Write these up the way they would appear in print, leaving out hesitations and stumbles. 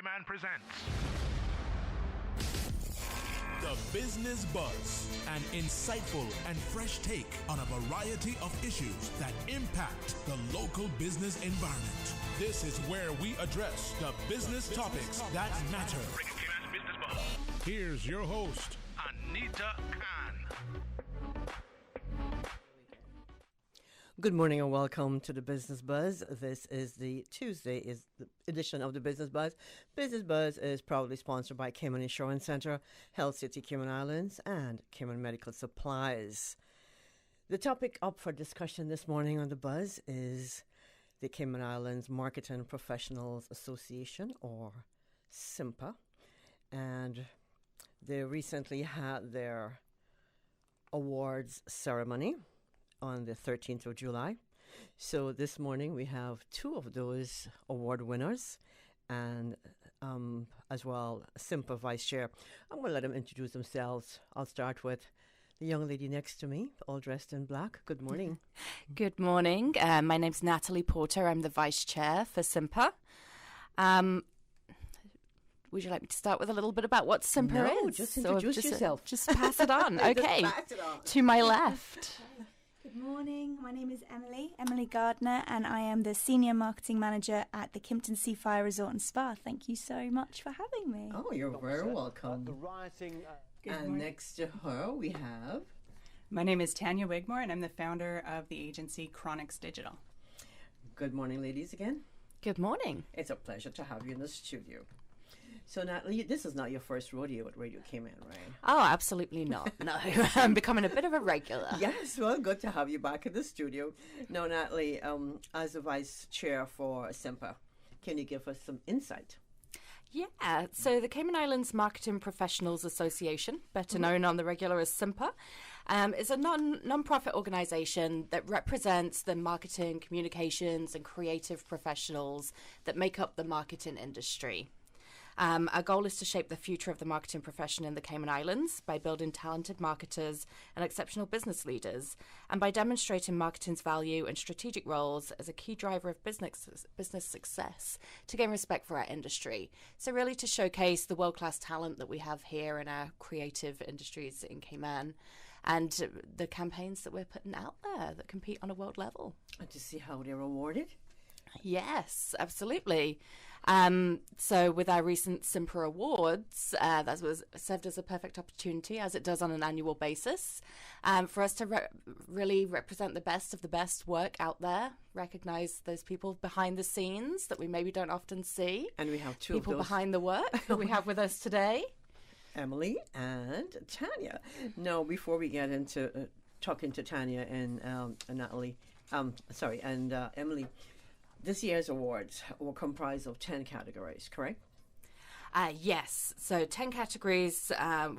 Cayman presents The Business Buzz, an insightful and fresh take on a variety of issues that impact the local business environment. This is where we address the business topics that matter. Bringing Cayman's Business Buzz. Here's your host, Anita Khan. Good morning and welcome to the Business Buzz. This is the Tuesday edition of the Business Buzz. Business Buzz is proudly sponsored by Cayman Insurance Center, Health City Cayman Islands, and Cayman Medical Supplies. The topic up for discussion this morning on the Buzz is the Cayman Islands Marketing Professionals Association, or CIMPA, and they recently had their awards ceremony on the 13th of July. So this morning we have two of those award winners and as well CIMPA Vice Chair. I'm going to let them introduce themselves. I'll start with the young lady next to me, all dressed in black. Good morning. Good morning. My name's Natalie Porter. I'm the Vice Chair for CIMPA. Would you like me to start with a little bit about what CIMPA is? No, just introduce yourself. Just pass it on. Okay. Just pass it on. To my left. Good morning. My name is Emily Gardner, and I am the Senior Marketing Manager at the Kimpton Sea Fire Resort and Spa. Thank you so much for having me. Oh, you're very welcome. The rioting. And next to her we have... My name is Tanya Wigmore, and I'm the founder of the agency Chronix Digital. Good morning, ladies, again. Good morning. It's a pleasure to have you in the studio. So, Natalie, this is not your first rodeo at Radio Cayman, right? Oh, absolutely not. No, I'm becoming a bit of a regular. Yes, well, good to have you back in the studio. Now, Natalie, as the Vice Chair for CIMPA, can you give us some insight? Yeah, so the Cayman Islands Marketing Professionals Association, better known on the regular as CIMPA, is a non-profit organisation that represents the marketing, communications and creative professionals that make up the marketing industry. Our goal is to shape the future of the marketing profession in the Cayman Islands by building talented marketers and exceptional business leaders, and by demonstrating marketing's value and strategic roles as a key driver of business success to gain respect for our industry. So really to showcase the world-class talent that we have here in our creative industries in Cayman and the campaigns that we're putting out there that compete on a world level. And to see how they're awarded? Yes, absolutely. So with our recent CIMPA Awards, that was served as a perfect opportunity, as it does on an annual basis, for us to really represent the best of the best work out there, recognise those people behind the scenes that we maybe don't often see. And we have two people of those. Behind the work that we have with us today. Emily and Tanya. Now, before we get into talking to Tanya and Natalie, Emily, this year's awards will comprise of 10 categories, correct? Yes. So 10 categories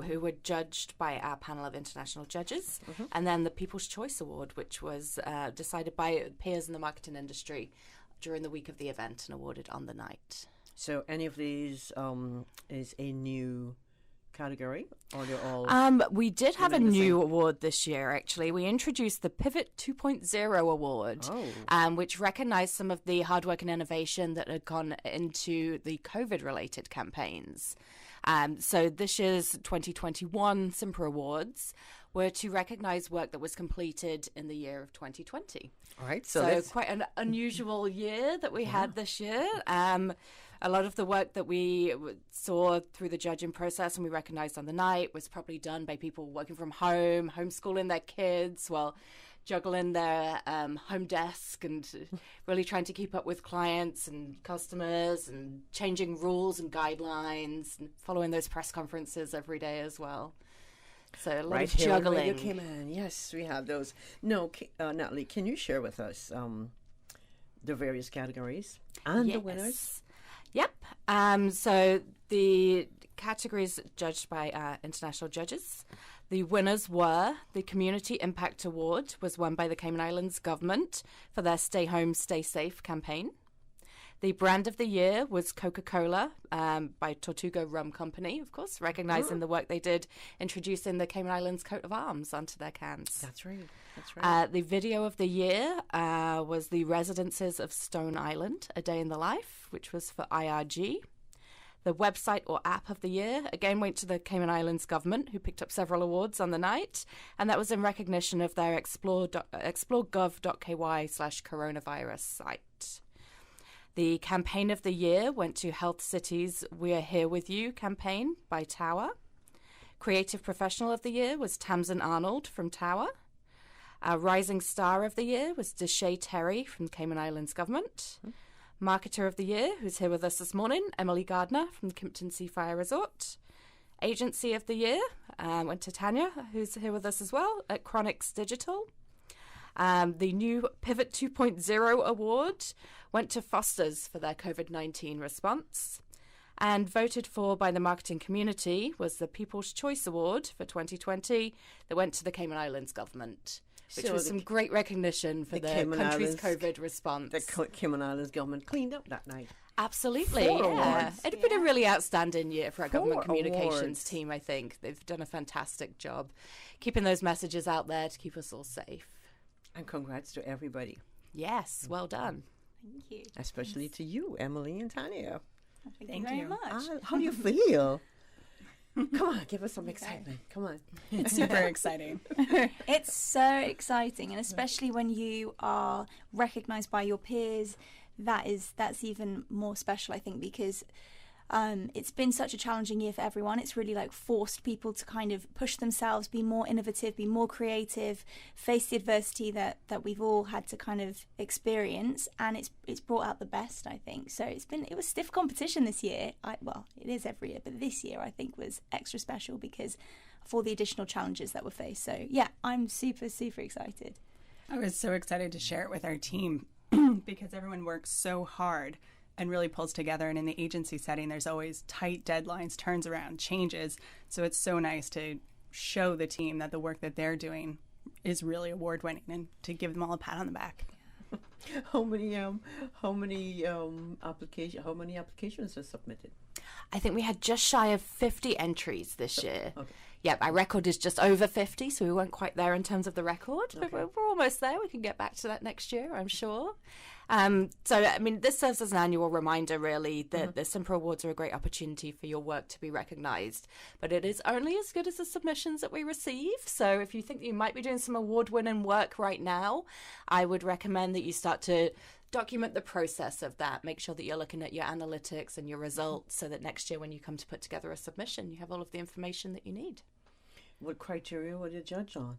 who were judged by our panel of international judges. And then the People's Choice Award, which was decided by peers in the marketing industry during the week of the event and awarded on the night. So any of these is a new category, or they're all... we did have a new award this year, actually. We introduced the Pivot 2.0 Award, which recognised some of the hard work and innovation that had gone into the COVID-related campaigns. So this year's 2021 CIMPA Awards were to recognise work that was completed in the year of 2020. All right, so quite an unusual year that we had this year. A lot of the work that we saw through the judging process and we recognised on the night was probably done by people working from home, homeschooling their kids, while juggling their home desk and really trying to keep up with clients and customers and changing rules and guidelines and following those press conferences every day as well. So a lot of juggling. Radio Cayman. Yes, we have those. No, Natalie, can you share with us the various categories and the winners? Yep. So the categories judged by international judges. The winners were the Community Impact Award was won by the Cayman Islands government for their Stay Home, Stay Safe campaign. The brand of the year was Coca-Cola by Tortuga Rum Company, of course, recognizing the work they did introducing the Cayman Islands coat of arms onto their cans. That's right. That's right. The video of the year was The Residences of Stone Island, A Day in the Life, which was for IRG. The website or app of the year, again, went to the Cayman Islands government, who picked up several awards on the night, and that was in recognition of their exploregov.ky/coronavirus site. The campaign of the year went to Health City's We're Here With You campaign by Tower. Creative Professional of the Year was Tamsin Arnold from Tower. Our Rising Star of the Year was Deshay Terry from the Cayman Islands government. Marketer of the Year, who's here with us this morning, Emily Gardner from the Kimpton Seafire Resort. Agency of the Year went to Tanya, who's here with us as well, at Chronix Digital. The new Pivot 2.0 award went to Foster's for their COVID-19 response. And voted for by the marketing community was the People's Choice Award for 2020 that went to the Cayman Islands government, which was some great recognition for the country's COVID response. The Cayman Islands government cleaned up that night. Absolutely, 4 yeah. awards. It'd been a really outstanding year for our 4 government communications awards. team, I think. They've done a fantastic job keeping those messages out there to keep us all safe. And congrats to everybody, Yes, well done. Thank you. especially to you, Emily and Tanya. Thank you very much. How do you feel? Come on, give us some excitement. Come on. It's super exciting. It's so exciting, and especially when you are recognised by your peers, that's even more special, I think, because it's been such a challenging year for everyone. It's really like forced people to kind of push themselves, be more innovative, be more creative, face the adversity that we've all had to kind of experience, and it's brought out the best, I think. So it was stiff competition this year. Well, it is every year, but this year I think was extra special because of all the additional challenges that were faced. So yeah, I'm super, super excited. I was so excited to share it with our team because everyone works so hard and really pulls together. And in the agency setting, there's always tight deadlines, turns around, changes. So it's so nice to show the team that the work that they're doing is really award-winning and to give them all a pat on the back. How many applications are submitted? I think we had just shy of 50 entries this year. Okay. Yeah, our record is just over 50, so we weren't quite there in terms of the record, but we're almost there. We can get back to that next year, I'm sure. So, I mean, this serves as an annual reminder, really, that the Simper Awards are a great opportunity for your work to be recognised. But it is only as good as the submissions that we receive. So if you think that you might be doing some award-winning work right now, I would recommend that you start to document the process of that. Make sure that you're looking at your analytics and your results so that next year when you come to put together a submission, you have all of the information that you need. What criteria would you judge on?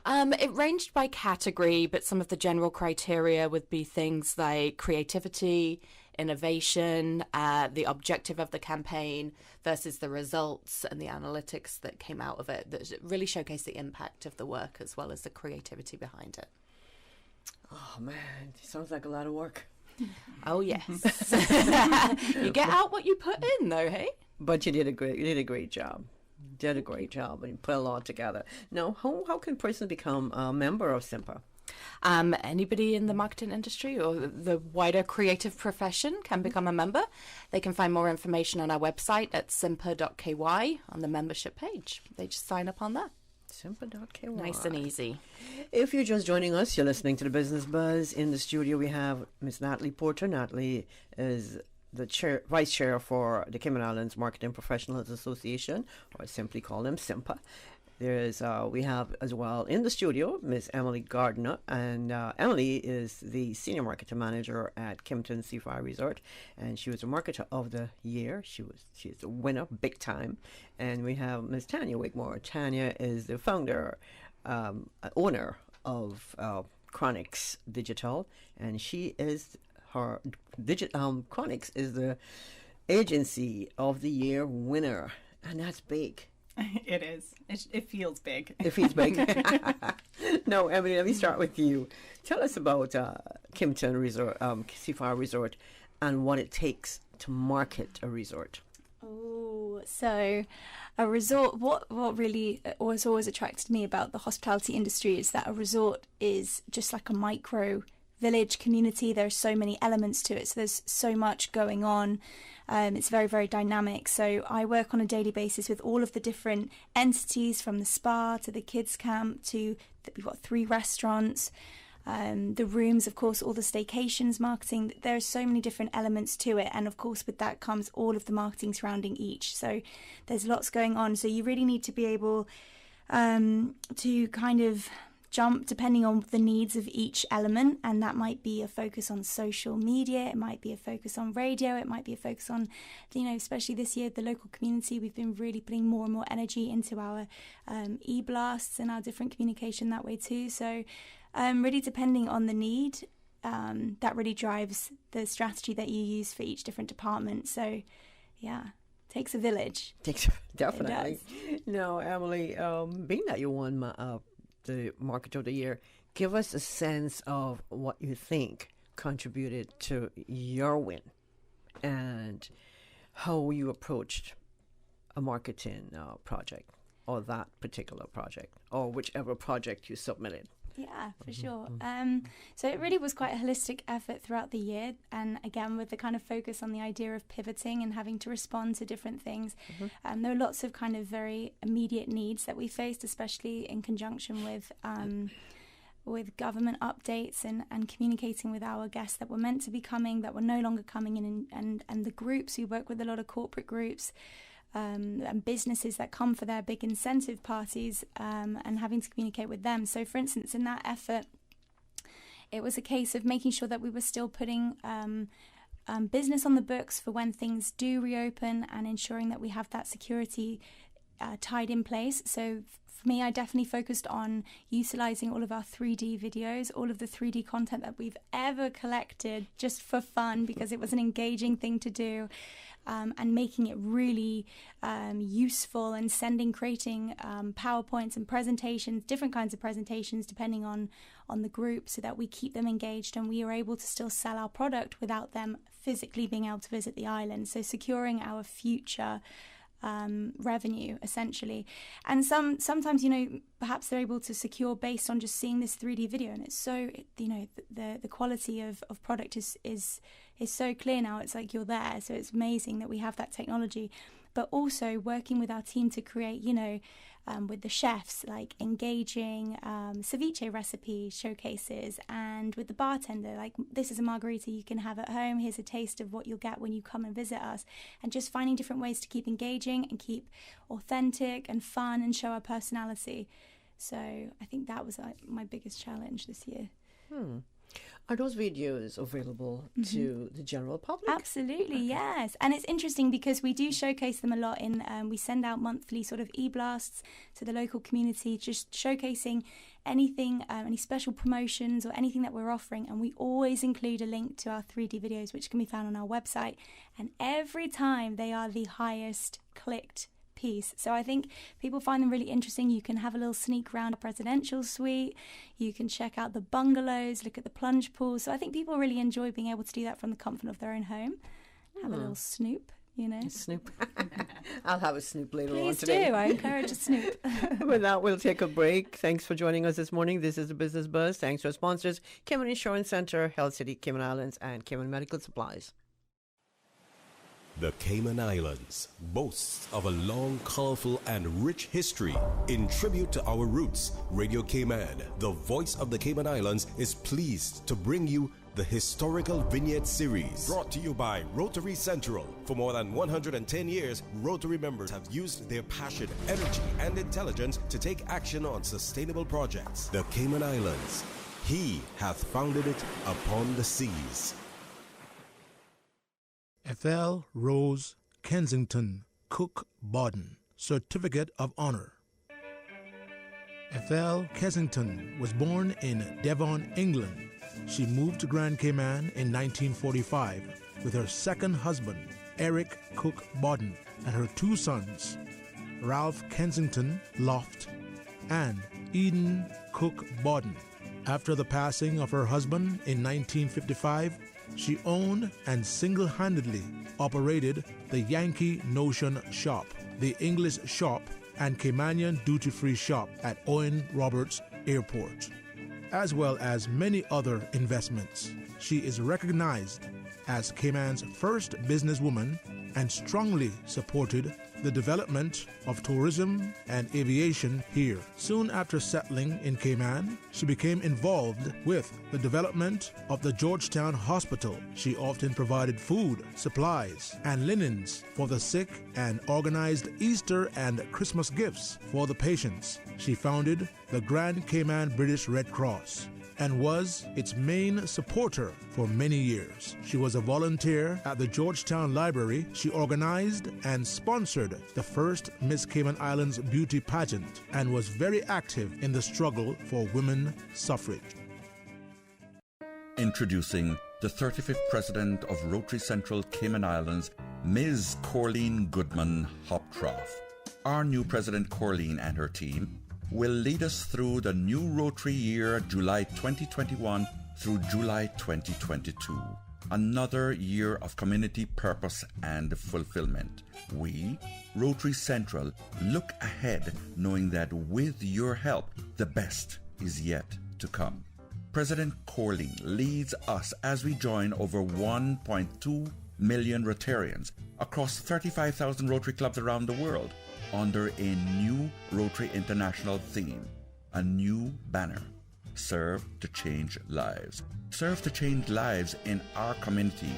It ranged by category, but some of the general criteria would be things like creativity, innovation, the objective of the campaign versus the results and the analytics that came out of it that really showcase the impact of the work as well as the creativity behind it. Oh man, it sounds like a lot of work. Oh yes. You get out what you put in though, hey? But you did a great job. Did a great job and you put a lot together. Now, how can a person become a member of Simper? Anybody in the marketing industry or the wider creative profession can become a member. They can find more information on our website at simper.ky on the membership page. They just sign up on there. Simper.ky. Nice and easy. If you're just joining us, you're listening to the Business Buzz. In the studio, we have Miss Natalie Porter. Natalie is the vice chair for the Cayman Islands Marketing Professionals Association, or simply call them Simper. We have as well in the studio Miss Emily Gardner, and Emily is the senior marketing manager at Kimpton Seafire Resort, and she was a marketer of the year. She's a winner, big time. And we have Miss Tanya Wigmore. Tanya is the owner of Chronix Digital, and she is Chronix is the agency of the year winner, and that's big. It is. It feels big. It feels big. No, Emily, let me start with you. Tell us about Kimpton Resort, Seafire Resort, and what it takes to market a resort. Oh, so a resort, what really has always attracted me about the hospitality industry is that a resort is just like a micro village community. There's so many elements to it, so there's so much going on. It's very, very dynamic. So I work on a daily basis with all of the different entities, from the spa to the kids camp to we've got 3 restaurants. the rooms, of course, all the staycations marketing. There are so many different elements to it. And of course, with that comes all of the marketing surrounding each. So there's lots going on. So you really need to be able to kind of jump depending on the needs of each element, and that might be a focus on social media, it might be a focus on radio, it might be a focus on, especially this year, the local community. We've been really putting more and more energy into our e-blasts and our different communication that way too. So really depending on the need, that really drives the strategy that you use for each different department. So yeah, takes a village. Definitely. Now, Emily, being that you won the Market of the Year, give us a sense of what you think contributed to your win and how you approached a marketing project, or that particular project, or whichever project you submitted. Yeah, for sure. So it really was quite a holistic effort throughout the year. And again, with the kind of focus on the idea of pivoting and having to respond to different things. There were lots of kind of very immediate needs that we faced, especially in conjunction with government updates and communicating with our guests that were meant to be coming, that were no longer coming in, and the groups. We work with a lot of corporate groups and businesses that come for their big incentive parties, and having to communicate with them. So, for instance, in that effort, it was a case of making sure that we were still putting business on the books for when things do reopen, and ensuring that we have that security tied in place. So for me, I definitely focused on utilizing all of our 3D videos, all of the 3D content that we've ever collected, just for fun, because it was an engaging thing to do. And making it really useful, and creating PowerPoints and presentations, different kinds of presentations depending on the group, so that we keep them engaged and we are able to still sell our product without them physically being able to visit the island. So securing our future revenue, essentially. And sometimes, perhaps they're able to secure based on just seeing this 3D video, and it's so, the quality of product is so clear now. It's like you're there. So it's amazing that we have that technology. But also working with our team to create, with the chefs, like engaging ceviche recipe showcases, and with the bartender, like, this is a margarita you can have at home, here's a taste of what you'll get when you come and visit us, and just finding different ways to keep engaging and keep authentic and fun and show our personality. So I think that was my biggest challenge this year. Are those videos available to the general public? Absolutely, yes. And it's interesting because we do showcase them a lot in, we send out monthly sort of e-blasts to the local community, just showcasing anything, any special promotions or anything that we're offering. And we always include a link to our 3D videos, which can be found on our website. And every time they are the highest clicked piece. So I think people find them really interesting. You can have a little sneak around a presidential suite. You can check out the bungalows, look at the plunge pools. So I think people really enjoy being able to do that from the comfort of their own home. Have a little snoop, Snoop. I'll have a snoop later on Please today. do. I encourage a snoop. With that, we'll take a break. Thanks for joining us this morning. This is the Business Buzz. Thanks to our sponsors, Cayman Insurance Center, Health City, Cayman Islands, and Cayman Medical Supplies. The Cayman Islands boasts of a long, colorful, and rich history. In tribute to our roots, Radio Cayman, the voice of the Cayman Islands, is pleased to bring you the Historical Vignette Series, brought to you by Rotary Central. For more than 110 years, Rotary members have used their passion, energy, and intelligence to take action on sustainable projects. The Cayman Islands, He hath founded it upon the seas. Ethel Rose Kensington Cook Bawden, Certificate of Honor. Ethel Kensington was born in Devon, England. She moved to Grand Cayman in 1945 with her second husband, Eric Cook Bawden, and her two sons, Ralph Kensington Loft and Eden Cook Bawden. After the passing of her husband in 1955, she owned and single-handedly operated the Yankee Notion Shop, the English Shop, and Caymanian duty-free shop at Owen Roberts Airport, as well as many other investments. She is recognized as Cayman's first businesswoman and strongly supported the development of tourism and aviation here. Soon after settling in Cayman, she became involved with the development of the Georgetown Hospital. She often provided food, supplies, and linens for the sick and organized Easter and Christmas gifts for the patients. She founded the Grand Cayman British Red Cross and was its main supporter for many years. She was a volunteer at the Georgetown Library. She organized and sponsored the first Miss Cayman Islands beauty pageant and was very active in the struggle for women suffrage. Introducing the 35th President of Rotary Central Cayman Islands, Ms. Corleen Goodman Hoptroff. Our new President Corleen and her team will lead us through the new Rotary year, July 2021 through July 2022. Another year of community purpose and fulfillment. We, Rotary Central, look ahead knowing that with your help, the best is yet to come. President Corleen leads us as we join over 1.2 million Rotarians across 35,000 Rotary clubs around the world under a new Rotary International theme, a new banner: Serve to Change Lives. Serve to change lives in our community,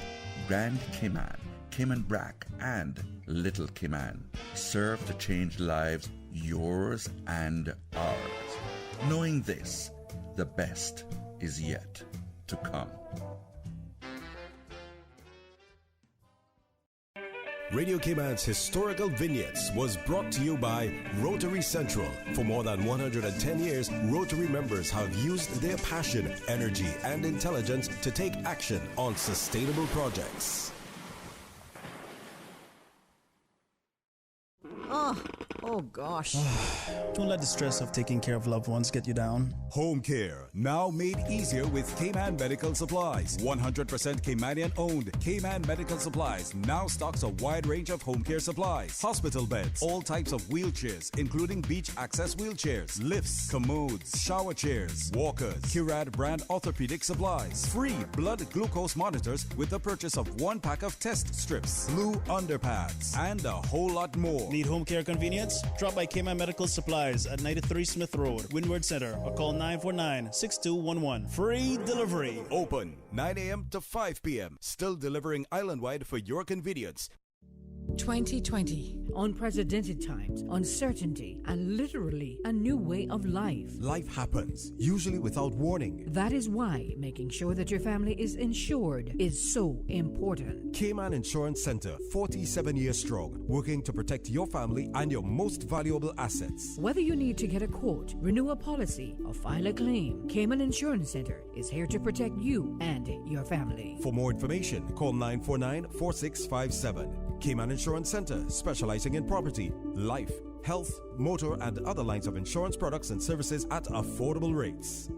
Grand Cayman, Cayman Brac, and Little Cayman. Serve to change lives, yours and ours. Knowing this, the best is yet to come. Radio Cayman's Historical Vignettes was brought to you by Rotary Central. For more than 110 years, Rotary members have used their passion, energy, and intelligence to take action on sustainable projects. Oh gosh. Don't let the stress of taking care of loved ones get you down. Home care, now made easier with Cayman Medical Supplies. 100% Caymanian owned. Cayman Medical Supplies now stocks a wide range of home care supplies. Hospital beds, all types of wheelchairs, including beach access wheelchairs, lifts, commodes, shower chairs, walkers, Curad brand orthopedic supplies. Free blood glucose monitors with the purchase of 1 pack of test strips, blue underpads, and a whole lot more. Need home care convenience? Drop by Cayman Medical Supplies at 93 Smith Road, Windward Center, or call 949-6211. Free delivery. Open 9 a.m. to 5 p.m. Still delivering island-wide for your convenience. 2020. Unprecedented times, uncertainty, and literally a new way of life. Life happens, usually without warning. That is why making sure that your family is insured is so important. Cayman Insurance Center, 47 years strong, working to protect your family and your most valuable assets. Whether you need to get a quote, renew a policy, or file a claim, Cayman Insurance Center is here to protect you and your family. For more information, call 949-4657. Cayman Insurance Center, specializing in property, life, health, motor, and other lines of insurance products and services at affordable rates.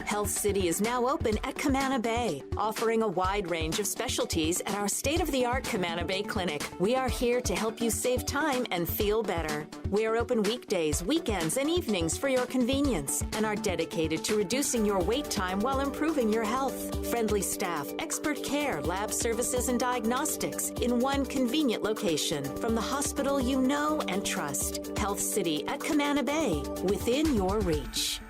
Health City is now open at Camana Bay, offering a wide range of specialties at our state-of-the-art Camana Bay Clinic. We are here to help you save time and feel better. We are open weekdays, weekends, and evenings for your convenience and are dedicated to reducing your wait time while improving your health. Friendly staff, expert care, lab services, and diagnostics in one convenient location from the hospital you know and trust. Health City at Camana Bay, within your reach.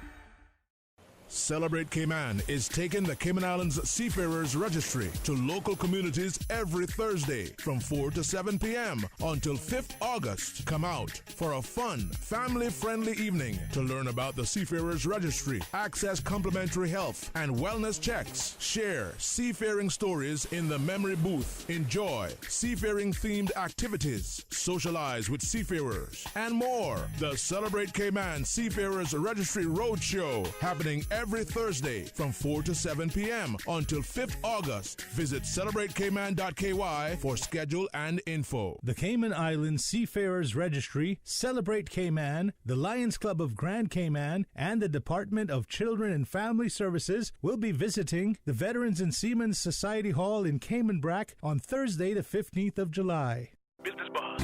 Celebrate Cayman is taking the Cayman Islands Seafarers Registry to local communities every Thursday from 4 to 7 p.m. until 5th August. Come out for a fun, family-friendly evening to learn about the Seafarers Registry, access complimentary health and wellness checks, share seafaring stories in the memory booth, enjoy seafaring-themed activities, socialize with seafarers, and more. The Celebrate Cayman Seafarers Registry Roadshow happening every Thursday from 4 to 7 p.m. until 5th August. Visit celebratecayman.ky for schedule and info. The Cayman Islands Seafarers Registry, Celebrate Cayman, the Lions Club of Grand Cayman, and the Department of Children and Family Services will be visiting the Veterans and Seamen Society Hall in Cayman Brac on Thursday, the 15th of July. Business Buzz.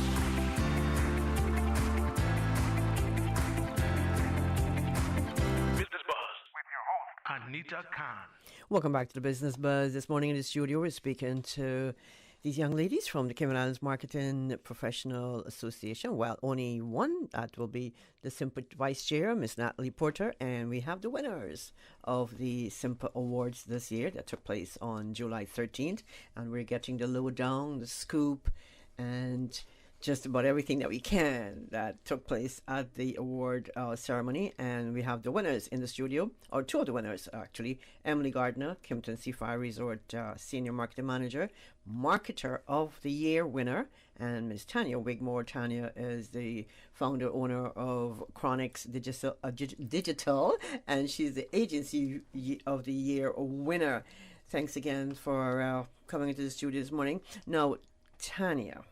Anita Khan. Welcome back to the Business Buzz. This morning in the studio, we're speaking to these young ladies from the Cayman Islands Marketing Professional Association. Well, only one. That will be the SIMPA Vice Chair, Miss Natalie Porter. And we have the winners of the SIMPA Awards this year that took place on July 13th. And we're getting the lowdown, the scoop, and just about everything that we can that took place at the award ceremony. And we have the winners in the studio, or two of the winners actually. Emily Gardner, Kimpton Seafire Resort Senior Marketing Manager, Marketer of the Year winner, and Ms. Tanya Wigmore. Tanya is the founder, owner of Chronix Digital, and she's the Agency of the Year winner. Thanks again for coming into the studio this morning. Now, Tanya,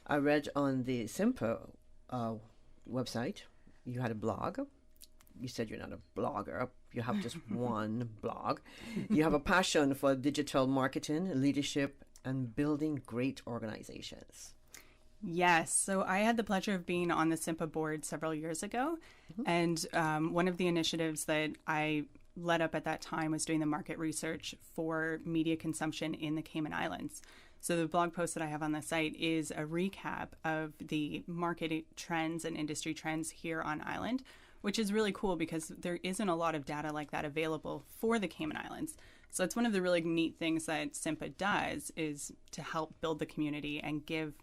I read on the SIMPA website, you had a blog. You said you're not a blogger. You have just one blog. You have a passion for digital marketing, leadership, and building great organizations. Yes. So I had the pleasure of being on the SIMPA board several years ago. And one of the initiatives that I led up at that time was doing the market research for media consumption in the Cayman Islands. So the blog post that I have on the site is a recap of the market trends and industry trends here on island, which is really cool because there isn't a lot of data like that available for the Cayman Islands. So it's one of the really neat things that SIMPA does is to help build the community and give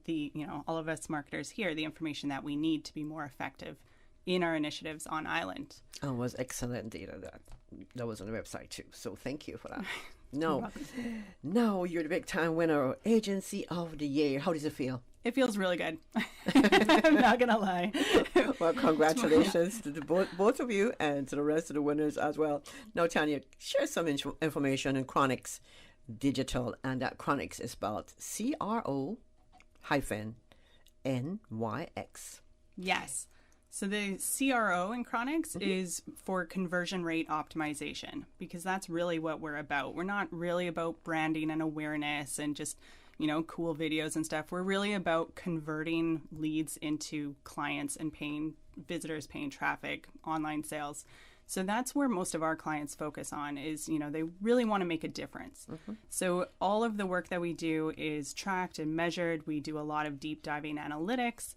the, all of us marketers here the information that we need to be more effective in our initiatives on island. Oh, it was excellent data that was on the website too. So thank you for that. No, you're the big time winner, Agency of the Year. How does it feel? It feels really good. I'm not going to lie. Well, congratulations to the both of you and to the rest of the winners as well. Now, Tanya, share some information on Chronix Digital, and that Chronix is spelled CRO-NYX. Yes. So the CRO in Chronix is for conversion rate optimization, because that's really what we're about. We're not really about branding and awareness and just, cool videos and stuff. We're really about converting leads into clients and paying visitors, paying traffic, online sales. So that's where most of our clients focus on is, they really want to make a difference. So all of the work that we do is tracked and measured. We do a lot of deep diving analytics.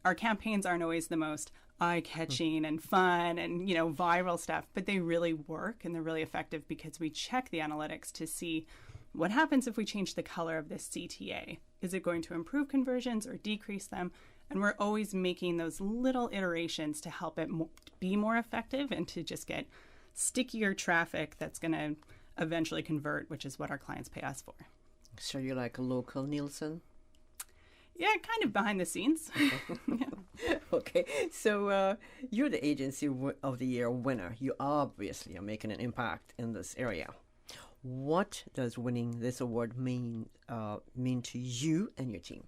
Our campaigns aren't always the most eye-catching and fun and, viral stuff, but they really work and they're really effective because we check the analytics to see what happens if we change the color of this CTA. Is it going to improve conversions or decrease them? And we're always making those little iterations to help it be more effective and to just get stickier traffic that's going to eventually convert, which is what our clients pay us for. So you're like a local Nielsen? Yeah, kind of behind the scenes. Okay, so you're the Agency of the Year winner. You obviously are making an impact in this area. What does winning this award mean to you and your team?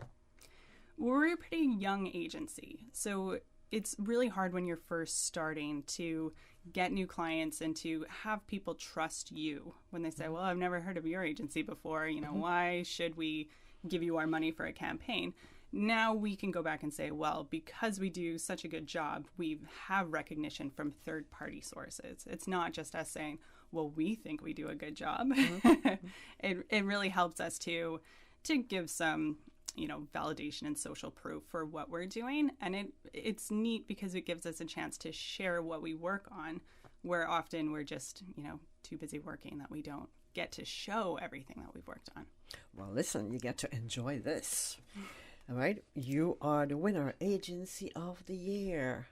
We're a pretty young agency, so it's really hard when you're first starting to get new clients and to have people trust you when they say, well, I've never heard of your agency before. Why should we give you our money for a campaign? Now we can go back and say, well, because we do such a good job, we have recognition from third-party sources. It's not just us saying, well, we think we do a good job. It really helps us to give some, validation and social proof for what we're doing. And it's neat because it gives us a chance to share what we work on, where often we're just, too busy working that we don't get to show everything that we've worked on. Well, listen, you get to enjoy this. All right, you are the winner, Agency of the Year.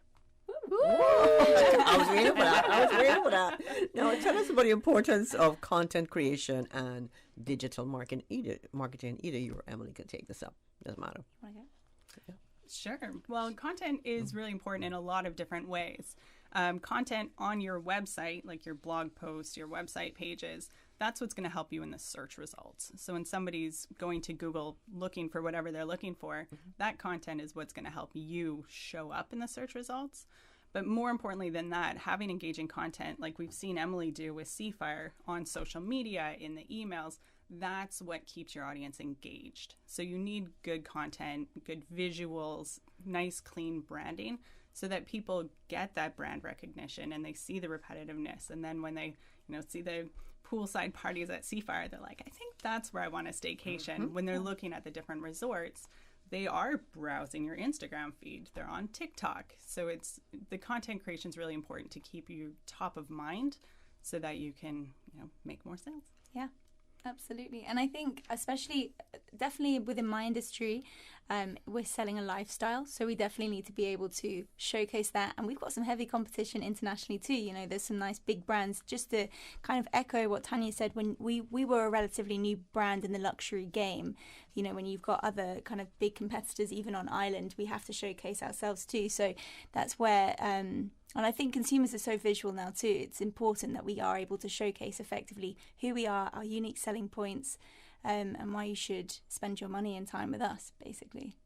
I was waiting for that. Now, tell us about the importance of content creation and digital marketing. Either you or Emily can take this up. Doesn't matter. Okay. Yeah. Sure. Well, content is really important in a lot of different ways. Content on your website, like your blog posts, your website pages, that's what's going to help you in the search results. So when somebody's going to Google looking for whatever they're looking for, that content is what's going to help you show up in the search results. But more importantly than that, having engaging content like we've seen Emily do with Seafire on social media, in the emails, that's what keeps your audience engaged. So you need good content, good visuals, nice, clean branding so that people get that brand recognition and they see the repetitiveness. And then when they, see the poolside parties at Seafire, they're like, I think that's where I want to staycation. When they're looking at the different resorts, they are browsing your Instagram feed. They're on TikTok. So the content creation is really important to keep you top of mind so that you can, make more sales. Yeah. Absolutely. And I think definitely within my industry, we're selling a lifestyle. So we definitely need to be able to showcase that. And we've got some heavy competition internationally too. There's some nice big brands. Just to kind of echo what Tanya said, when we were a relatively new brand in the luxury game, when you've got other kind of big competitors, even on island, we have to showcase ourselves too. So that's where... and I think consumers are so visual now too. It's important that we are able to showcase effectively who we are, our unique selling points, and why you should spend your money and time with us, basically.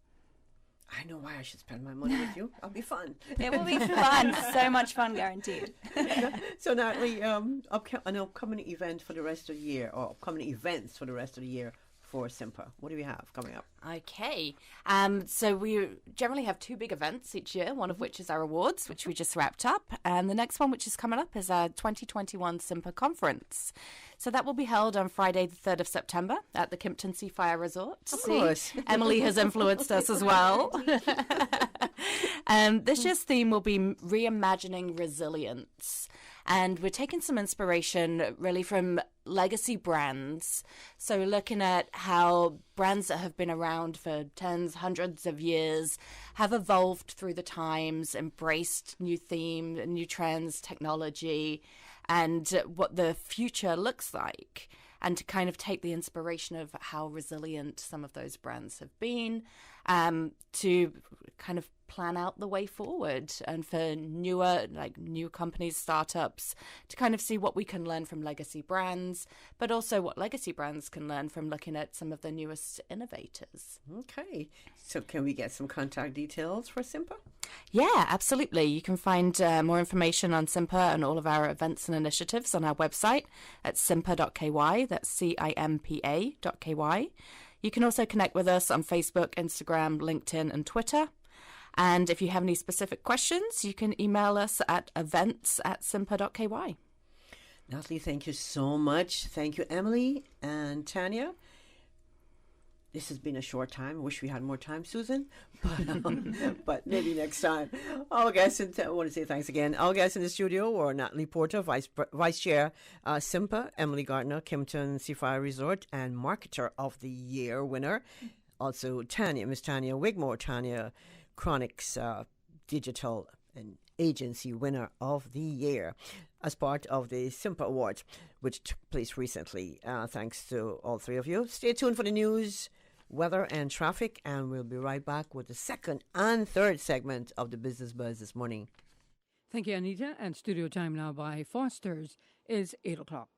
I know why I should spend my money with you. It'll be fun. It will be fun. So much fun, guaranteed. So, Natalie, an upcoming event for the rest of the year, or upcoming events for the rest of the year for Simpa. What do we have coming up? Okay. So we generally have 2 big events each year, one of which is our awards, which we just wrapped up. And the next one, which is coming up, is our 2021 Simpa Conference. So that will be held on Friday, the 3rd of September at the Kimpton Seafire Resort. Of course. Emily has influenced us as well. This year's theme will be reimagining resilience. And we're taking some inspiration really from legacy brands. So looking at how brands that have been around for tens, hundreds of years have evolved through the times, embraced new themes, new trends, technology, and what the future looks like. And to kind of take the inspiration of how resilient some of those brands have been, to kind of plan out the way forward, and for new companies, startups, to kind of see what we can learn from legacy brands, but also what legacy brands can learn from looking at some of the newest innovators. Okay. So can we get some contact details for Simpa? Yeah, absolutely. You can find more information on Simpa and all of our events and initiatives on our website at simpa.ky. That's CIMPA.ky. You can also connect with us on Facebook, Instagram, LinkedIn, and Twitter. And if you have any specific questions, you can email us at events@simpa.ky. Natalie, thank you so much. Thank you, Emily and Tanya. This has been a short time. I wish we had more time, Susan, but maybe next time. I want to say thanks again. Our guests in the studio were Natalie Porter, Vice Chair, Simpa, Emily Gardner, Kimpton Seafire Resort, and Marketer of the Year winner. Also, Miss Tanya Wigmore, Tanya Chronics Digital and Agency winner of the year as part of the Simpa Awards, which took place recently. Thanks to all 3 of you. Stay tuned for the news, weather, and traffic, and we'll be right back with the second and third segment of the Business Buzz this morning. Thank you, Anita. And studio time now by Foster's is 8 o'clock.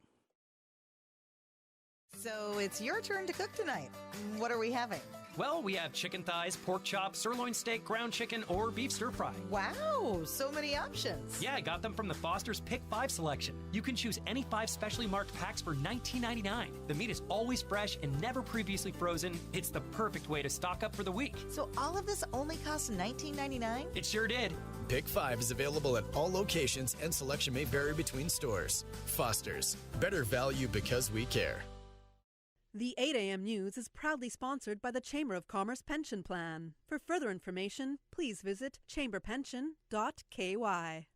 So it's your turn to cook tonight. What are we having? Well, we have chicken thighs, pork chop, sirloin steak, ground chicken, or beef stir fry. Wow, so many options. Yeah, I got them from the Foster's Pick 5 selection. You can choose any 5 specially marked packs for $19.99. The meat is always fresh and never previously frozen. It's the perfect way to stock up for the week. So all of this only costs $19.99? It sure did. Pick 5 is available at all locations, and selection may vary between stores. Foster's, better value because we care. The 8 a.m. News is proudly sponsored by the Chamber of Commerce Pension Plan. For further information, please visit chamberpension.ky.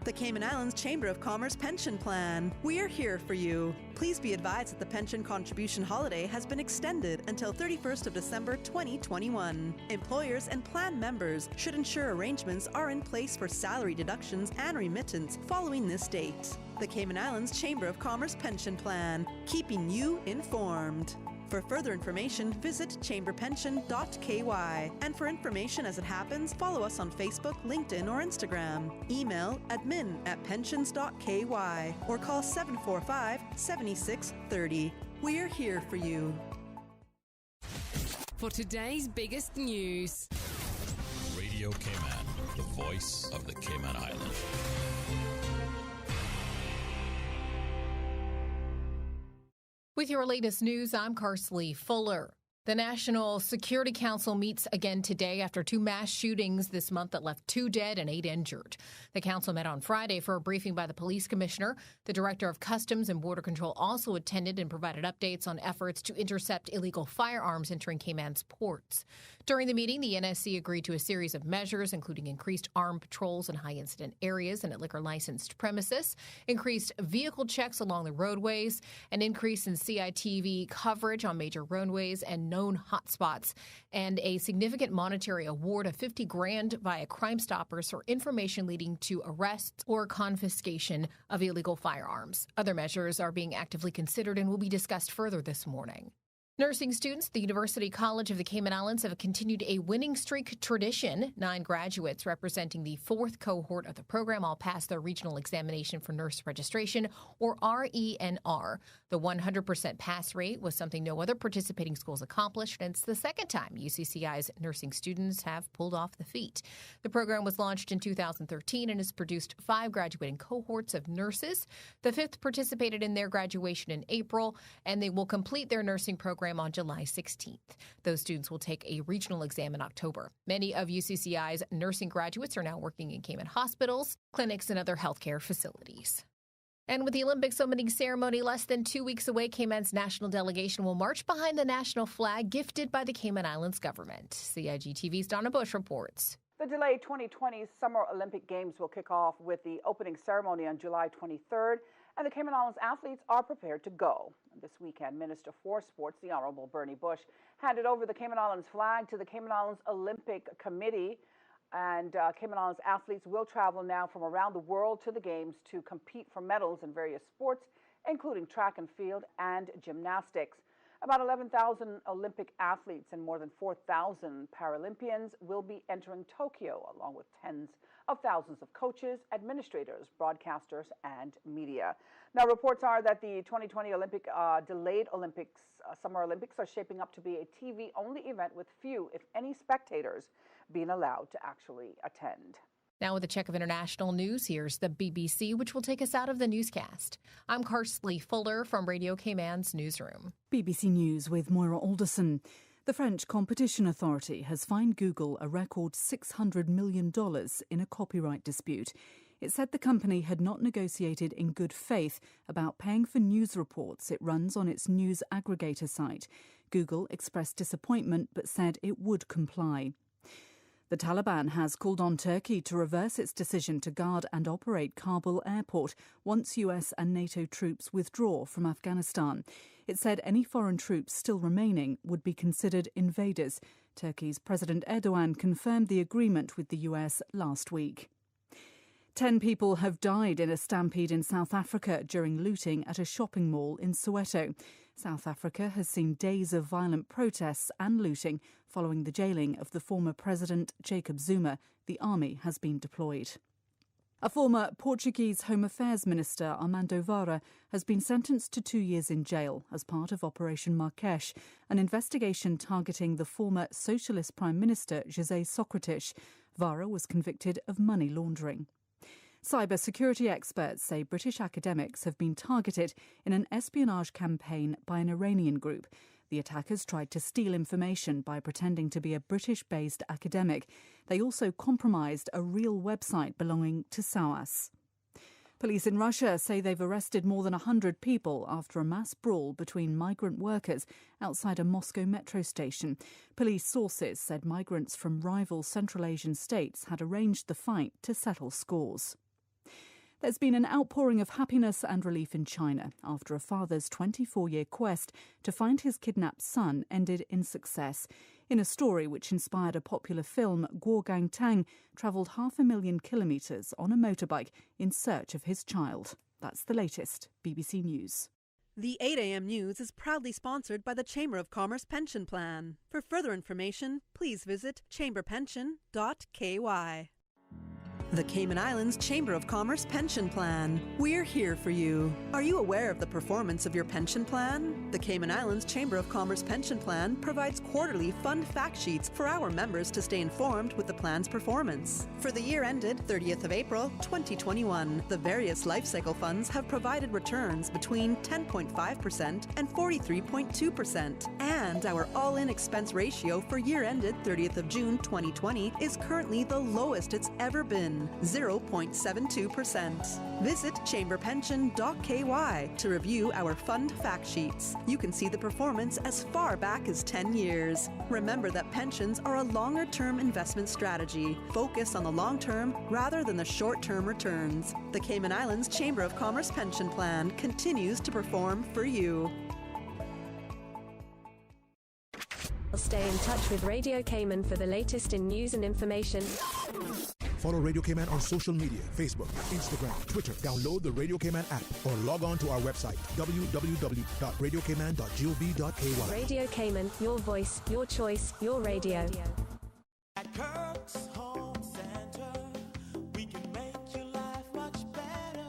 The Cayman Islands Chamber of Commerce Pension Plan. We're here for you. Please be advised that the pension contribution holiday has been extended until 31st of December 2021. Employers and plan members should ensure arrangements are in place for salary deductions and remittance following this date. The Cayman Islands Chamber of Commerce Pension Plan, keeping you informed. For further information, visit chamberpension.ky. And for information as it happens, follow us on Facebook, LinkedIn, or Instagram. Email admin@pensions.ky or call 745-7630. We're here for you. For today's biggest news. Radio Cayman, the voice of the Cayman Islands. With your latest news, I'm Carsley Fuller. The National Security Council meets again today after 2 mass shootings this month that left 2 dead and 8 injured. The council met on Friday for a briefing by the police commissioner. The director of Customs and Border Control also attended and provided updates on efforts to intercept illegal firearms entering Cayman's ports. During the meeting, the NSC agreed to a series of measures, including increased armed patrols in high-incident areas and at liquor-licensed premises, increased vehicle checks along the roadways, an increase in CITV coverage on major roadways and known hotspots, and a significant monetary award of $50,000 via Crime Stoppers for information leading to arrests or confiscation of illegal firearms. Other measures are being actively considered and will be discussed further this morning. Nursing students at the University College of the Cayman Islands have continued a winning streak tradition. 9 graduates representing the 4th cohort of the program all passed their regional examination for nurse registration, or RENR. The 100% pass rate was something no other participating schools accomplished, and it's the second time UCCI's nursing students have pulled off the feat. The program was launched in 2013 and has produced 5 graduating cohorts of nurses. The 5th participated in their graduation in April, and they will complete their nursing program on July 16th. Those students will take a regional exam in October. Many of UCCI's nursing graduates are now working in Cayman hospitals, clinics, and other healthcare facilities. And with the Olympics opening ceremony less than 2 weeks away, Cayman's national delegation will march behind the national flag gifted by the Cayman Islands government. CIG TV's Donna Bush reports. The delayed 2020 Summer Olympic Games will kick off with the opening ceremony on July 23rd, and the Cayman Islands athletes are prepared to go. This weekend, Minister for Sports, the Honorable Bernie Bush, handed over the Cayman Islands flag to the Cayman Islands Olympic Committee, and Cayman Islands athletes will travel now from around the world to the Games to compete for medals in various sports, including track and field and gymnastics. About 11,000 Olympic athletes and more than 4,000 Paralympians will be entering Tokyo, along with tens of thousands of coaches, administrators, broadcasters, and media. Now, reports are that the 2020 delayed Summer Olympics are shaping up to be a TV-only event with few, if any, spectators being allowed to actually attend. Now with a check of international news, here's the BBC, which will take us out of the newscast. I'm Karsley Fuller from Radio Cayman's newsroom. BBC News with Moira Alderson. The French Competition Authority has fined Google a record $600 million in a copyright dispute. It said the company had not negotiated in good faith about paying for news reports it runs on its news aggregator site. Google expressed disappointment but said it would comply. The Taliban has called on Turkey to reverse its decision to guard and operate Kabul airport once US and NATO troops withdraw from Afghanistan. It said any foreign troops still remaining would be considered invaders. Turkey's President Erdogan confirmed the agreement with the US last week. 10 people have died in a stampede in South Africa during looting at a shopping mall in Soweto. South Africa has seen days of violent protests and looting following the jailing of the former President Jacob Zuma. The army has been deployed. A former Portuguese Home Affairs Minister, Armando Vara, has been sentenced to 2 years in jail as part of Operation Marques, an investigation targeting the former Socialist Prime Minister José Sócrates. Vara was convicted of money laundering. Cybersecurity experts say British academics have been targeted in an espionage campaign by an Iranian group. The attackers tried to steal information by pretending to be a British-based academic. They also compromised a real website belonging to SOAS. Police in Russia say they've arrested more than 100 people after a mass brawl between migrant workers outside a Moscow metro station. Police sources said migrants from rival Central Asian states had arranged the fight to settle scores. There's been an outpouring of happiness and relief in China after a father's 24-year quest to find his kidnapped son ended in success. In a story which inspired a popular film, Guo Gangtang travelled 500,000 kilometres on a motorbike in search of his child. That's the latest. BBC News. The 8 a.m. news is proudly sponsored by the Chamber of Commerce Pension Plan. For further information, please visit chamberpension.ky. The Cayman Islands Chamber of Commerce Pension Plan. We're here for you. Are you aware of the performance of your pension plan? The Cayman Islands Chamber of Commerce Pension Plan provides quarterly fund fact sheets for our members to stay informed with the plan's performance. For the year ended 30th of April, 2021, the various life cycle funds have provided returns between 10.5% and 43.2%. And our all-in expense ratio for year ended 30th of June 2020 is currently the lowest it's ever been, 0.72%. Visit chamberpension.ky to review our fund fact sheets. You can see the performance as far back as 10 years. Remember that pensions are a longer-term investment strategy. Focus on the long term rather than the short-term returns. The Cayman Islands Chamber of Commerce Pension Plan continues to perform for you. Stay in touch with Radio Cayman for the latest in news and information. Follow Radio Cayman on social media, Facebook, Instagram, Twitter. Download the Radio Cayman app or log on to our website, www.radiocayman.gov.ky. Radio Cayman, your voice, your choice, your radio. At Kirk's Home Center, we can make your life much better.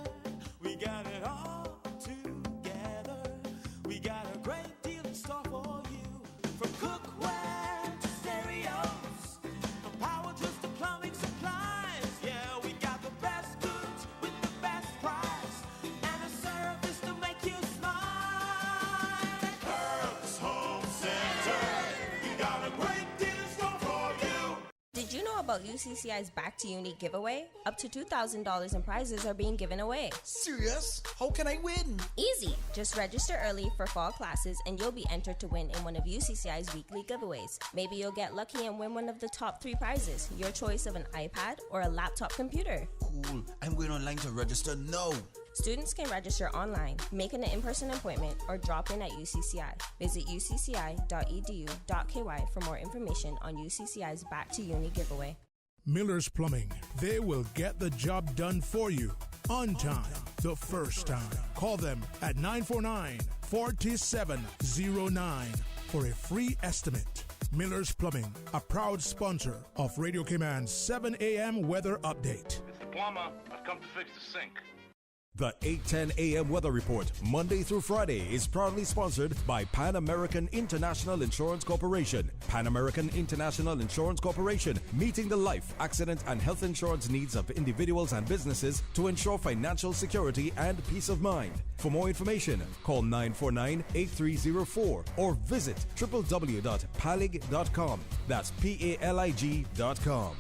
We got it all together. We got a great deal in store for you. From cookware to stereos, from power tools to plumbing supplies. Yeah, we got the best goods with the best price and a service to make you smile. At Kirk's Home Center, we got a great deal in store for you. Did you know about UCCI's Back to Uni giveaway? Up to $2,000 in prizes are being given away. Serious? How can I win? Easy! Just register early for fall classes and you'll be entered to win in one of UCCI's weekly giveaways. Maybe you'll get lucky and win one of the top 3 prizes, your choice of an iPad or a laptop computer. Cool. I'm going online to register now. Students can register online, make an in-person appointment, or drop in at UCCI. Visit ucci.edu.ky for more information on UCCI's Back to Uni giveaway. Miller's Plumbing. They will get the job done for you on time, the first time. Call them at 949-4709 for a free estimate. Miller's Plumbing, a proud sponsor of Radio Cayman's 7 a.m. weather update. Mr. Plumber, I've come to fix the sink. The 8:10 a.m. weather report, Monday through Friday, is proudly sponsored by Pan American International Insurance Corporation. Pan American International Insurance Corporation, meeting the life, accident, and health insurance needs of individuals and businesses to ensure financial security and peace of mind. For more information, call 949-8304 or visit www.palig.com. That's PALIG.com.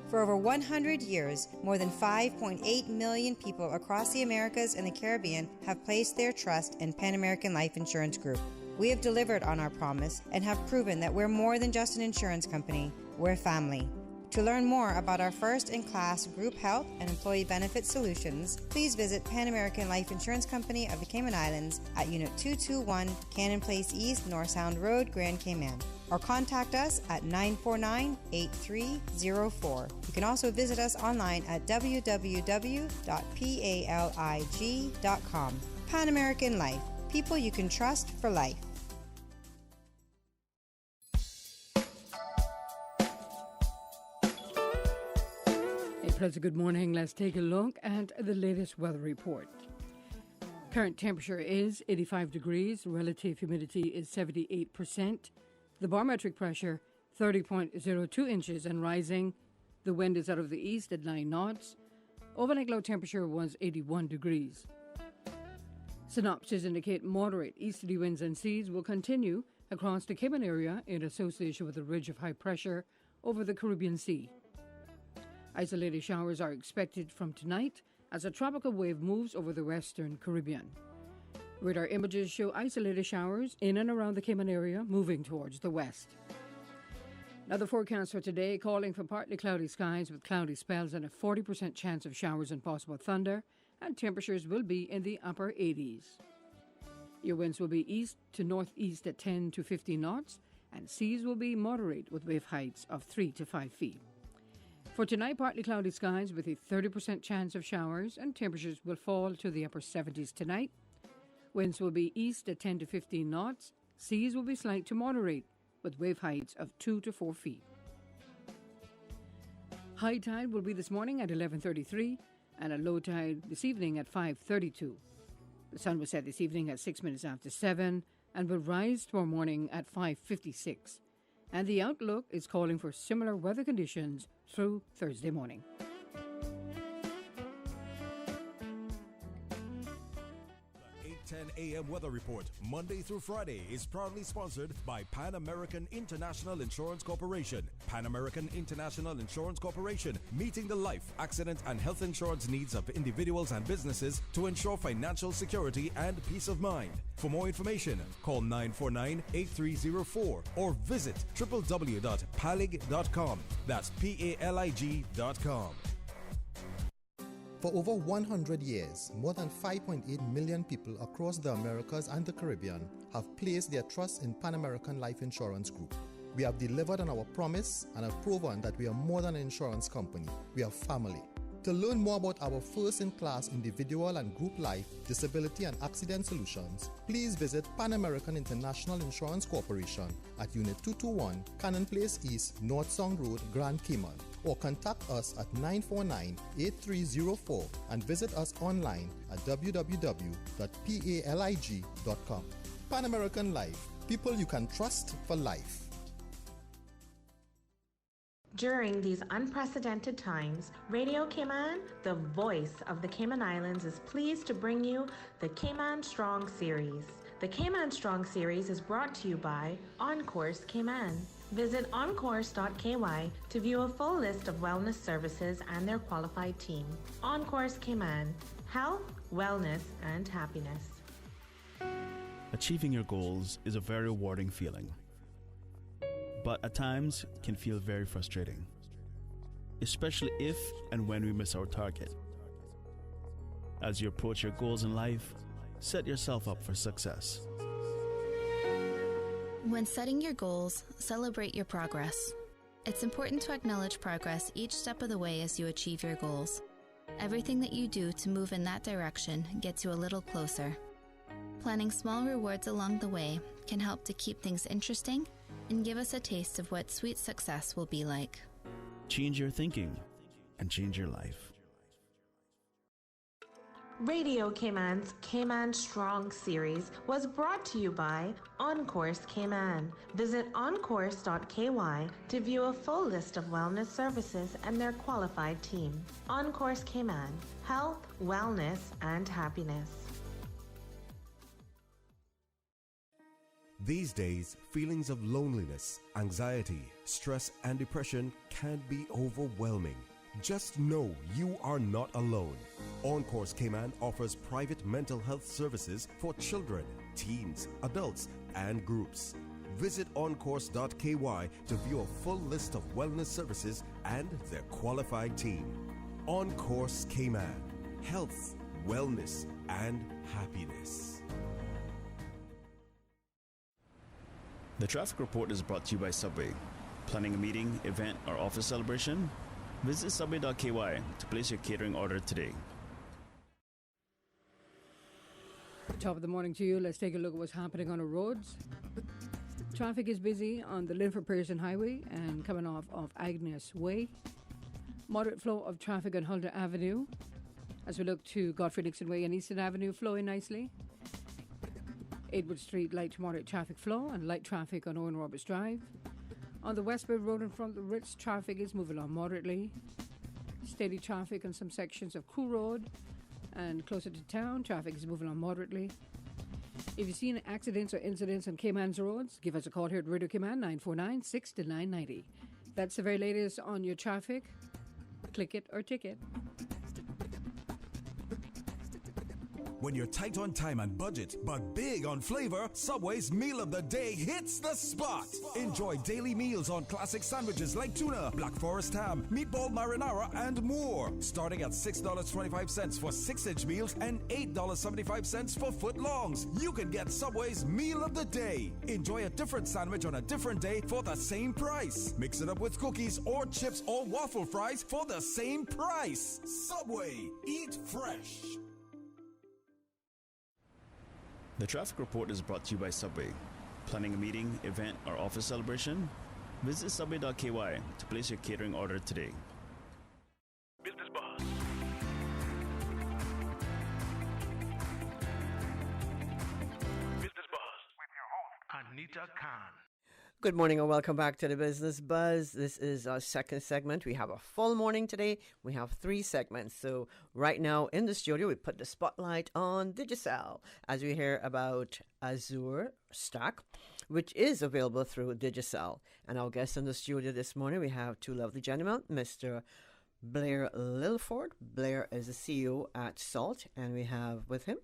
For over 100 years, more than 5.8 million people across the Americas and the Caribbean have placed their trust in Pan American Life Insurance Group. We have delivered on our promise and have proven that we're more than just an insurance company, we're family. To learn more about our first-in-class group health and employee benefit solutions, please visit Pan American Life Insurance Company of the Cayman Islands at Unit 221, Cannon Place East, North Sound Road, Grand Cayman, or contact us at 949-8304. You can also visit us online at www.palig.com. Pan American Life, people you can trust for life. A pleasant good morning. Let's take a look at the latest weather report. Current temperature is 85 degrees. Relative humidity is 78%. The barometric pressure, 30.02 inches and rising. The wind is out of the east at 9 knots. Overnight low temperature was 81 degrees. Synopses indicate moderate easterly winds and seas will continue across the Cayman area in association with a ridge of high pressure over the Caribbean Sea. Isolated showers are expected from tonight as a tropical wave moves over the western Caribbean. Radar images show isolated showers in and around the Cayman area moving towards the west. Now the forecast for today calling for partly cloudy skies with cloudy spells and a 40% chance of showers and possible thunder, and temperatures will be in the upper 80s. Your winds will be east to northeast at 10 to 15 knots, and seas will be moderate with wave heights of 3 to 5 feet. For tonight, partly cloudy skies with a 30% chance of showers, and temperatures will fall to the upper 70s tonight. Winds will be east at 10 to 15 knots. Seas will be slight to moderate with wave heights of 2 to 4 feet. High tide will be this morning at 11:33 and a low tide this evening at 5:32. The sun will set this evening at 6 minutes after 7 and will rise tomorrow morning at 5:56. And the outlook is calling for similar weather conditions through Thursday morning. 10 a.m. weather report, Monday through Friday, is proudly sponsored by Pan American International Insurance Corporation. Pan American International Insurance Corporation, meeting the life, accident, and health insurance needs of individuals and businesses to ensure financial security and peace of mind. For more information, call 949-8304 or visit www.palig.com. That's PALIG.com. For over 100 years, more than 5.8 million people across the Americas and the Caribbean have placed their trust in Pan American Life Insurance Group. We have delivered on our promise and have proven that we are more than an insurance company. We are family. To learn more about our first-in-class individual and group life, disability and accident solutions, please visit Pan American International Insurance Corporation at Unit 221, Cannon Place East, North Song Road, Grand Cayman, or contact us at 949-8304 and visit us online at www.palig.com. Pan American Life, people you can trust for life. During these unprecedented times, Radio Cayman, the voice of the Cayman Islands, is pleased to bring you the Cayman Strong Series. The Cayman Strong Series is brought to you by OnCourse Cayman. Visit oncourse.ky to view a full list of wellness services and their qualified team. OnCourse Cayman, health, wellness, and happiness. Achieving your goals is a very rewarding feeling, but at times can feel very frustrating, especially if and when we miss our target. As you approach your goals in life, set yourself up for success. When setting your goals, celebrate your progress. It's important to acknowledge progress each step of the way as you achieve your goals. Everything that you do to move in that direction gets you a little closer. Planning small rewards along the way can help to keep things interesting and give us a taste of what sweet success will be like. Change your thinking and change your life. Radio Cayman's Cayman Strong Series was brought to you by OnCourse Cayman. Visit oncourse.ky to view a full list of wellness services and their qualified team. OnCourse Cayman, health, wellness, and happiness. These days, feelings of loneliness, anxiety, stress, and depression can be overwhelming. Just know you are not alone. OnCourse Cayman offers private mental health services for children, teens, adults, and groups. Visit oncourse.ky to view a full list of wellness services and their qualified team. OnCourse Cayman, health, wellness, and happiness. The traffic report is brought to you by Subway. Planning a meeting, event, or office celebration? Visit subway.ky to place your catering order today. Top of the morning to you. Let's take a look at what's happening on the roads. Traffic is busy on the Linford Pearson Highway and coming off of Agnes Way. Moderate flow of traffic on Huldah Avenue as we look to Godfrey Nixon Way and Eastern Avenue flowing nicely. Edward Street, light to moderate traffic flow and light traffic on Owen Roberts Drive. On the Westbury Road in front of the Ritz, traffic is moving along moderately. Steady traffic on some sections of Crew Road and closer to town, traffic is moving along moderately. If you've seen accidents or incidents on Cayman's roads, give us a call here at Radio Cayman, 949-6-990. That's the very latest on your traffic. Click it or ticket. When you're tight on time and budget, but big on flavor, Subway's Meal of the Day hits the spot. Enjoy daily meals on classic sandwiches like tuna, Black Forest ham, meatball marinara, and more. Starting at $6.25 for 6-inch meals and $8.75 for footlongs. You can get Subway's Meal of the Day. Enjoy a different sandwich on a different day for the same price. Mix it up with cookies or chips or waffle fries for the same price. Subway, eat fresh. The traffic report is brought to you by Subway. Planning a meeting, event, or office celebration? Visit subway.ky to place your catering order today. Anita Khan. Good morning and welcome back to the Business Buzz. This is our second segment. We have a full morning today. We have 3 segments. So right now in the studio, we put the spotlight on Digicel as we hear about Azure Stack, which is available through Digicel. And our guests in the studio this morning, we have 2 lovely gentlemen, Mr. Blair Lilford. Blair is the CEO at Salt, and we have with him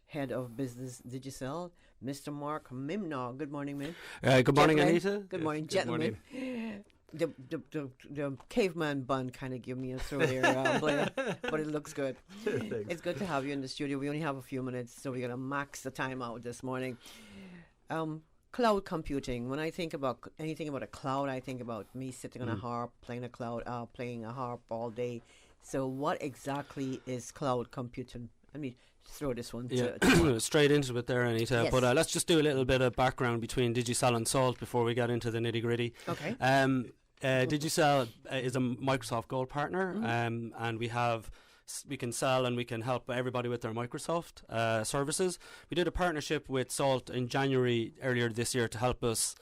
Head of Business Digicel, Mr. Mark Mimnaugh. Good morning, man. Good morning, Anita. Good morning, Good gentlemen. morning. The caveman bun kind of give me a throw there, Blair, but it looks good. It's good to have you in the studio. We only have a few minutes, so we're going to max the time out this morning. Cloud computing. When I think about anything about a cloud, I think about me sitting on a harp, playing a harp all day. So what exactly is cloud computing? Let me throw this one to straight into it there, Anita. Yes. But let's just do a little bit of background between Digicel and Salt before we get into the nitty-gritty. Okay. Digicel is a Microsoft Gold partner, and we can sell and we can help everybody with their Microsoft services. We did a partnership with Salt in January earlier this year to help us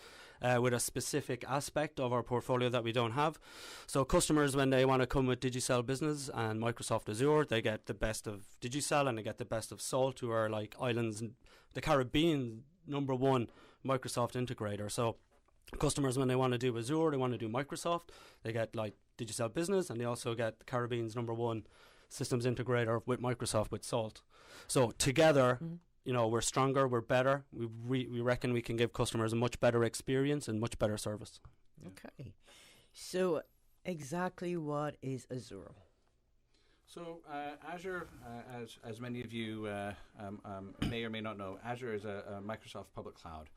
with a specific aspect of our portfolio that we don't have. So customers, when they want to come with Digicel Business and Microsoft Azure, they get the best of Digicel and they get the best of Salt, who are like Islands and the Caribbean #1 Microsoft integrator. So customers, when they want to do Azure, they want to do Microsoft, they get like Digicel Business, and they also get the Caribbean's #1 systems integrator with Microsoft with Salt. So together, you know, we're stronger, we're better. We reckon we can give customers a much better experience and much better service. Okay. So exactly what is Azure? So Azure, as many of you may or may not know, Azure is a Microsoft public cloud.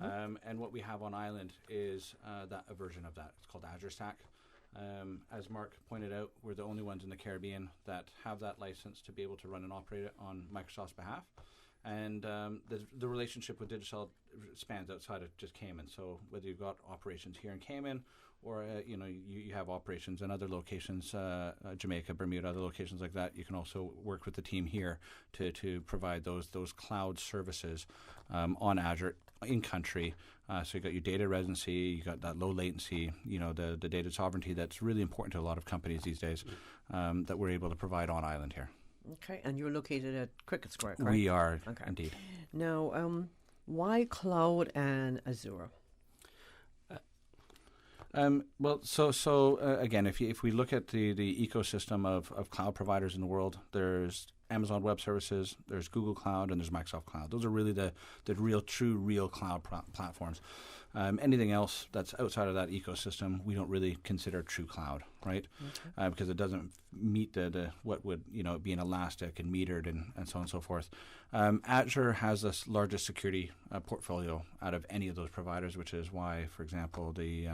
And what we have on island is a version of that. It's called Azure Stack. As Mark pointed out, we're the only ones in the Caribbean that have that license to be able to run and operate it on Microsoft's behalf. And the relationship with Digicel spans outside of just Cayman. So whether you've got operations here in Cayman, or you have operations in other locations, Jamaica, Bermuda, other locations like that, you can also work with the team here to provide those cloud services on Azure in country. So you got your data residency, you got that low latency, the data sovereignty that's really important to a lot of companies these days, that we're able to provide on island here. Okay, and you're located at Cricket Square, correct? We are, indeed. Now, why cloud and Azure? Again, if we look at the ecosystem of cloud providers in the world, there's Amazon Web Services, there's Google Cloud, and there's Microsoft Cloud. Those are really the real cloud platforms. Anything else that's outside of that ecosystem, we don't really consider true cloud, right? Okay. Because it doesn't meet the what would be an elastic and metered and so on and so forth. Azure has the largest security portfolio out of any of those providers, which is why, for example, the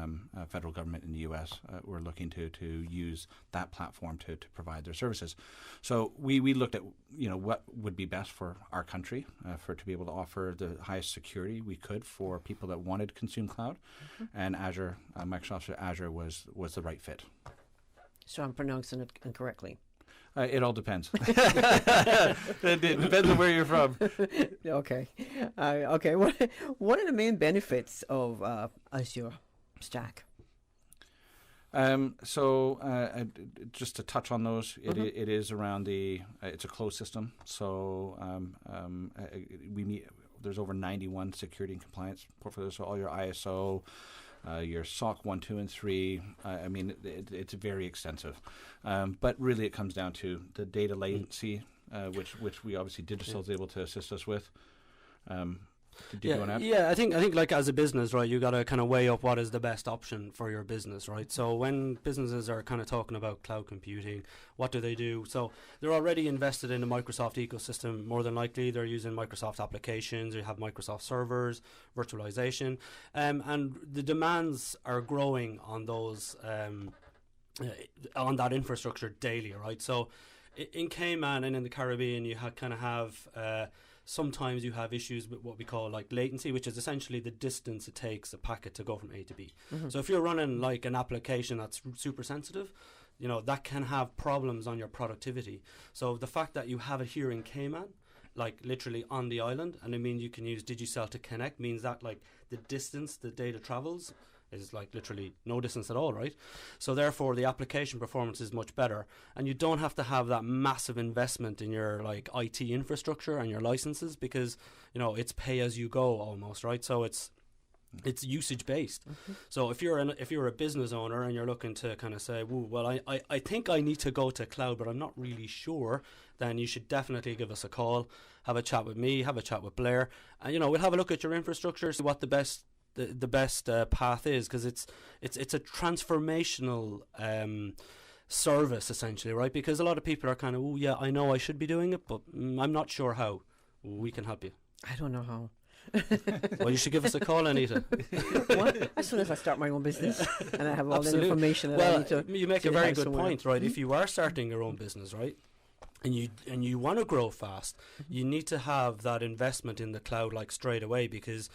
federal government in the U.S. Were looking to use that platform to provide their services. So we looked at what would be best for our country to be able to offer the highest security we could for people that wanted to consume cloud, and Azure, Microsoft Azure was the right fit. So I'm pronouncing it incorrectly. It all depends. It depends on where you're from. Okay. Okay. What are the main benefits of Azure Stack? Just to touch on those, it is around it's a closed system. So we meet. There's over 91 security and compliance portfolios. So all your ISO, your SOC 1, 2, and 3. It's very extensive. But really, it comes down to the data latency, which we obviously Digicel is able to assist us with. Did you want to add? Yeah, I think like as a business, right, you got to kind of weigh up what is the best option for your business, right? So when businesses are kind of talking about cloud computing, what do they do? So they're already invested in the Microsoft ecosystem. More than likely, they're using Microsoft applications. You have Microsoft servers, virtualization, and the demands are growing on those on that infrastructure daily, right? So in Cayman and in the Caribbean, you have sometimes you have issues with what we call like latency, which is essentially the distance it takes a packet to go from A to B. So if you're running like an application that's super sensitive, that can have problems on your productivity. So the fact that you have it here in Cayman like literally on the island, and I mean you can use Digicel to connect, means that like the distance the data travels is like literally no distance at all, right? So therefore the application performance is much better, and you don't have to have that massive investment in your like IT infrastructure and your licenses, because you know it's pay as you go almost, right? So it's usage based. So if you're a business owner and you're looking to kind of say, well, I think I need to go to cloud, but I'm not really sure, then you should definitely give us a call, have a chat with me, have a chat with Blair, and you know we'll have a look at your infrastructure, see what the best path is, because it's a transformational service essentially, right? Because a lot of people are kind of, I know I should be doing it, but I'm not sure how. We can help you. I don't know how. Well, you should give us a call, Anita. What? As soon as I start my own business and I have all the information that I need to. You make a very good point, right? If you are starting your own business, right, and you want to grow fast, you need to have that investment in the cloud like straight away, because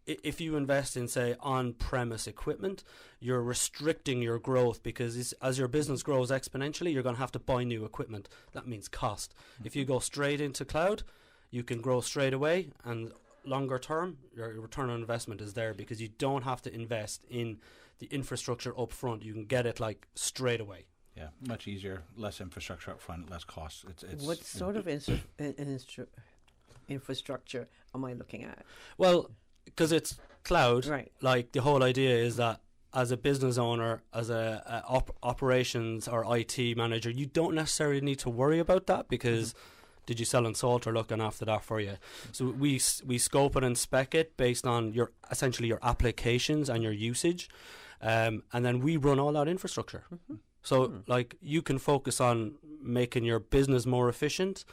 if you invest in, say, on-premise equipment, you're restricting your growth, because as your business grows exponentially, you're going to have to buy new equipment. That means cost. If you go straight into cloud, you can grow straight away, and longer term, your return on investment is there, because you don't have to invest in the infrastructure up front. You can get it like straight away. Yeah, much easier, less infrastructure up front, less costs. What sort of infrastructure am I looking at? Well, because it's cloud, right? Like the whole idea is that as a business owner, as a operations or IT manager, you don't necessarily need to worry about that, because Digicel and Salt are looking after that for you. So we scope it and spec it based on essentially your applications and your usage, and then we run all that infrastructure. So like you can focus on making your business more efficient,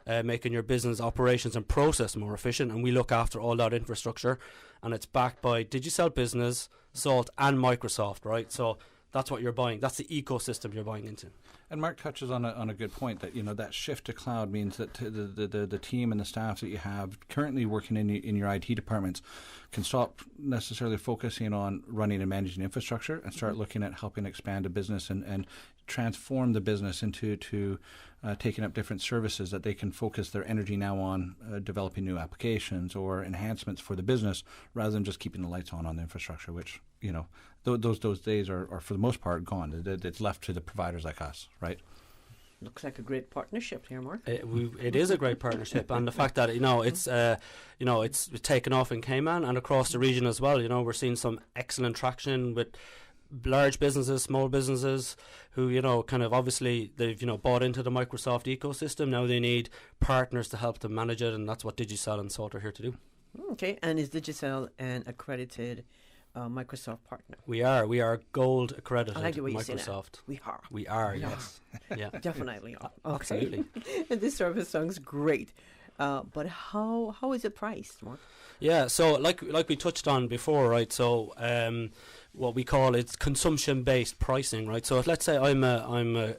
making your business operations and process more efficient, and we look after all that infrastructure, and it's backed by Digicel Business, Salt, and Microsoft, right? So that's what you're buying. That's the ecosystem you're buying into. And Mark touches on a good point, that that shift to cloud means that the team and the staff that you have currently working in your IT departments can stop necessarily focusing on running and managing infrastructure and start looking at helping expand a business and transform the business into taking up different services, that they can focus their energy now on developing new applications or enhancements for the business, rather than just keeping the lights on the infrastructure, which those days are for the most part gone. It's left to the providers like us, right? Looks like a great partnership here, Mark. It is a great partnership, and the fact that it's taken off in Cayman and across the region as well. We're seeing some excellent traction with large businesses, small businesses who kind of obviously they've bought into the Microsoft ecosystem. Now they need partners to help them manage it, and that's what Digicel and Salt are here to do. Okay, and is Digicel an accredited Microsoft partner? We are gold accredited. I like the way Microsoft. You say that. We are. Yes. Yeah. Definitely are. Okay. Absolutely. And this service sounds great, but how is it priced, Mark? Yeah. So like we touched on before, right? So what we call it's consumption based pricing, right? So if let's say I'm a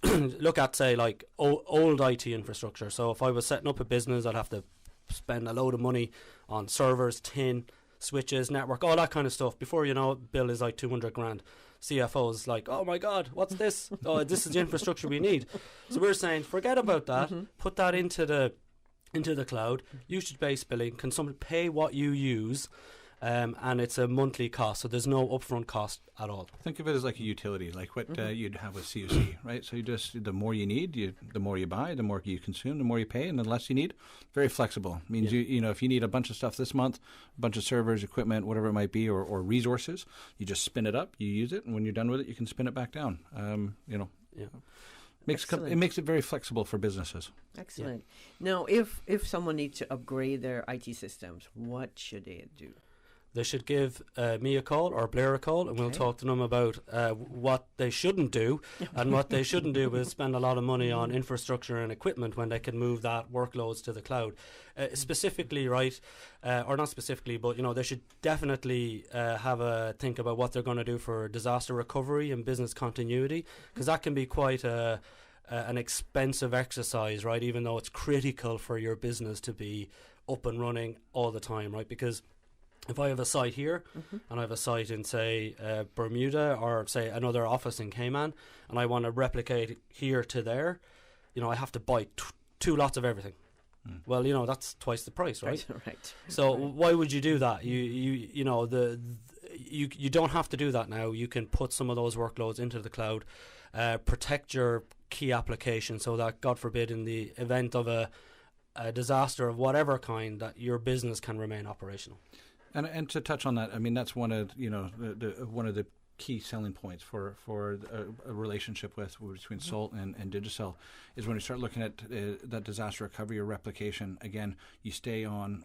look at say like old IT infrastructure. So if I was setting up a business, I'd have to spend a load of money on servers, tin, switches, network, all that kind of stuff. Before you know it, bill is like 200 grand. CFO's like, oh my God, what's this? Oh, this is the infrastructure we need. So we're saying, forget about that. Put that into the cloud. Usage-based billing. Pay what you use, and it's a monthly cost. So there's no upfront cost at all. Think of it as like a utility, like what you'd have with COC, right? So the more you need, the more you buy, the more you consume, the more you pay, and the less you need. Very flexible. Means if you need a bunch of stuff this month, a bunch of servers, equipment, whatever it might be, or resources, you just spin it up, you use it, and when you're done with it, you can spin it back down. Yeah. It makes it very flexible for businesses. Excellent. Yeah. Now, if someone needs to upgrade their IT systems, what should they do? They should give me a call or Blair a call, and we'll talk to them about what they shouldn't do. And what they shouldn't do is spend a lot of money on infrastructure and equipment when they can move that workloads to the cloud. Specifically, right, or not specifically, but they should definitely have a think about what they're going to do for disaster recovery and business continuity, because that can be quite an expensive exercise, right? Even though it's critical for your business to be up and running all the time, right? Because if I have a site here and I have a site in, say, Bermuda, or, say, another office in Cayman, and I want to replicate here to there, I have to buy two lots of everything. Well, that's twice the price, right? Right. So why would you do that? You don't have to do that now. You can put some of those workloads into the cloud, protect your key application so that, God forbid, in the event of a disaster of whatever kind, that your business can remain operational. And to touch on that, I mean, that's one of one of the key selling points for a relationship between Salt and Digicel is when you start looking at that disaster recovery or replication. Again, you stay on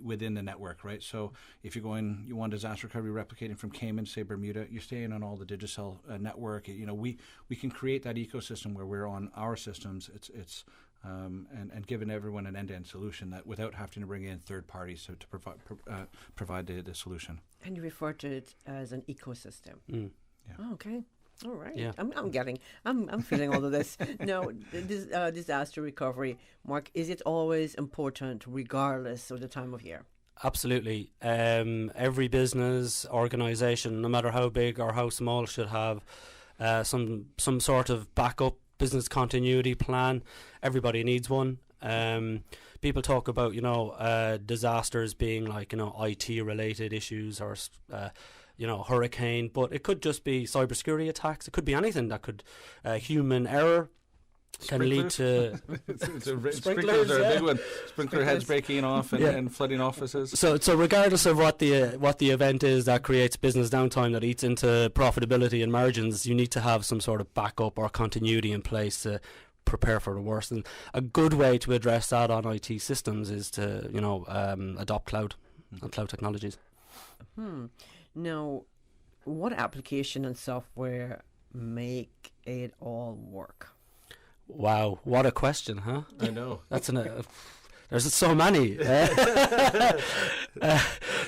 within the network, right? So if you want disaster recovery replicating from Cayman, say Bermuda, you're staying on all the Digicel network. We can create that ecosystem where we're on our systems. It's and giving everyone an end-to-end solution that without having to bring in third parties to provide the solution. And you refer to it as an ecosystem. Yeah. Oh, okay. All right. Yeah. I'm feeling all of this. Now, disaster recovery, Mark, is it always important regardless of the time of year? Absolutely. Every business, organization, no matter how big or how small, should have some sort of backup business continuity plan. Everybody needs one. People talk about disasters being like IT related issues or hurricane, but it could just be cybersecurity attacks. It could be anything that could human error can lead to sprinklers are a big one. Sprinkler heads breaking off and flooding offices. So regardless of what the event is that creates business downtime that eats into profitability and margins, you need to have some sort of backup or continuity in place to prepare for the worst. And a good way to address that on IT systems is to adopt cloud and cloud technologies. Now, what application and software make it all work? Wow, what a question, huh? I know. That's there's so many.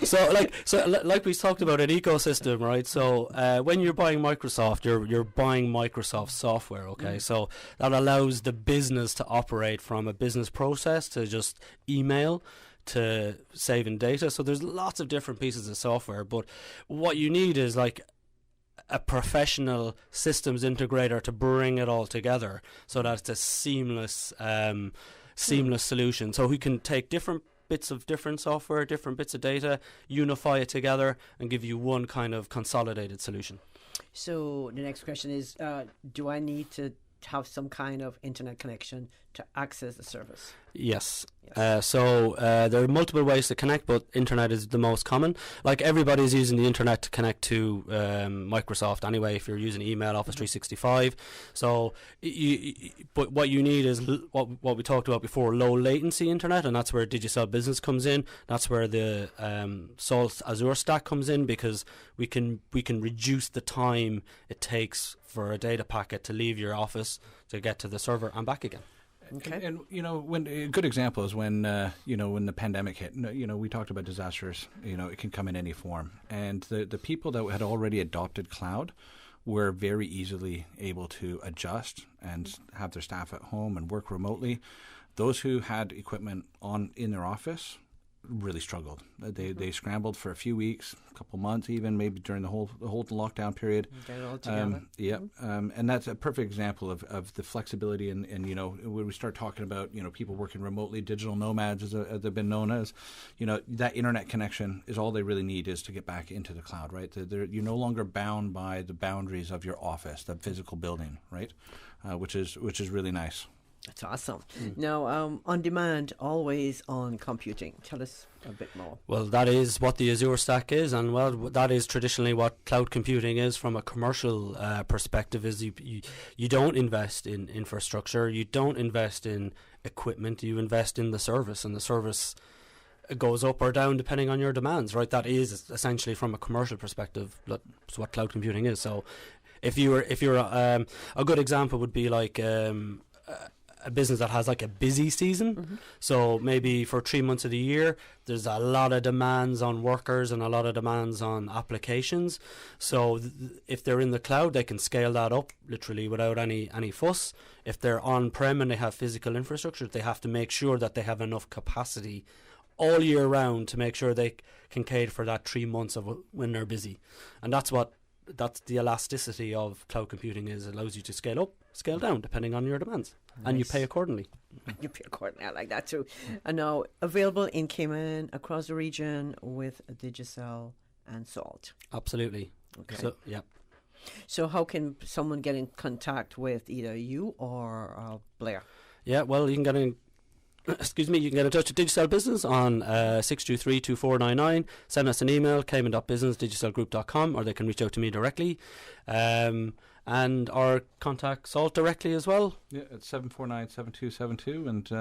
So like we talked about an ecosystem, right? So when you're buying Microsoft, you're buying Microsoft software, okay? So that allows the business to operate from a business process to just email to saving data. So there's lots of different pieces of software, but what you need is like a professional systems integrator to bring it all together so that it's a seamless solution. So we can take different bits of different software, different bits of data, unify it together and give you one kind of consolidated solution. So the next question is, do I need to have some kind of internet connection to access the service? Yes. So there are multiple ways to connect, but internet is the most common. Like everybody's using the internet to connect to Microsoft anyway, if you're using email, Office 365. So, but what you need is what we talked about before, low latency internet, and that's where Digicel Business comes in. That's where the Salt Azure stack comes in, because we can reduce the time it takes for a data packet to leave your office to get to the server and back again. Okay. And when a good example is when when the pandemic hit. We talked about disasters. It can come in any form, and the people that had already adopted cloud were very easily able to adjust and have their staff at home and work remotely. Those who had equipment in their office really struggled. They scrambled for a few weeks, a couple months, even maybe during the whole lockdown period. Get it all together. And that's a perfect example of the flexibility and when we start talking about people working remotely, digital nomads as they've been known as, that internet connection is all they really need is to get back into the cloud, right? You're no longer bound by the boundaries of your office, the physical building, right? Which is really nice. That's awesome. Now, on demand, always on computing. Tell us a bit more. Well, that is what the Azure stack is, and that is traditionally what cloud computing is from a commercial perspective. Is you don't invest in infrastructure, you don't invest in equipment, you invest in the service, and the service goes up or down depending on your demands, right? That is essentially from a commercial perspective. That's what cloud computing is. So, if you're a good example would be like a business that has like a busy season. So maybe for 3 months of the year there's a lot of demands on workers and a lot of demands on applications. So if they're in the cloud, they can scale that up literally without any fuss. If they're on-prem and they have physical infrastructure, they have to make sure that they have enough capacity all year round to make sure they can cater for that 3 months of when they're busy. And that's the elasticity of cloud computing is. It allows you to scale up, scale down depending on your demands. And you pay accordingly. You pay accordingly. I like that too. And now available in Cayman, across the region with Digicel and Salt. Absolutely. Okay. So, yeah. So how can someone get in contact with either you or Blair? Yeah, well, you can get in. Excuse me, you can get in touch with Digicel Business on 623-2499. Send us an email, cayman.business@digicelgroup.com, or they can reach out to me directly. And or contact Salt directly as well. Yeah, it's 749-7272 and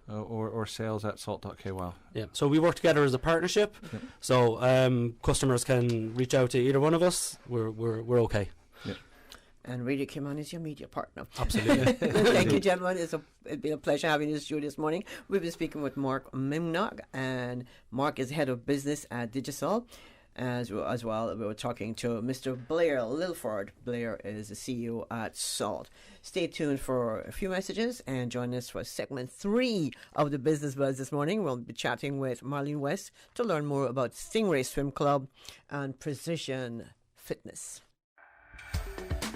or sales@salt.ky. Yeah, so we work together as a partnership. Yep. So customers can reach out to either one of us. We're okay. Yeah. And Radio Cayman is your media partner. Absolutely. Thank you, gentlemen. It's been a pleasure having you in the studio this morning. We've been speaking with Mark Mimnock, and Mark is head of business at Digicel. As well, we were talking to Mr. Blair Lilford. Blair is the CEO at Salt. Stay tuned for a few messages and join us for segment 3 of the Business Buzz this morning. We'll be chatting with Marlene West to learn more about Stingray Swim Club and Precision Fitness.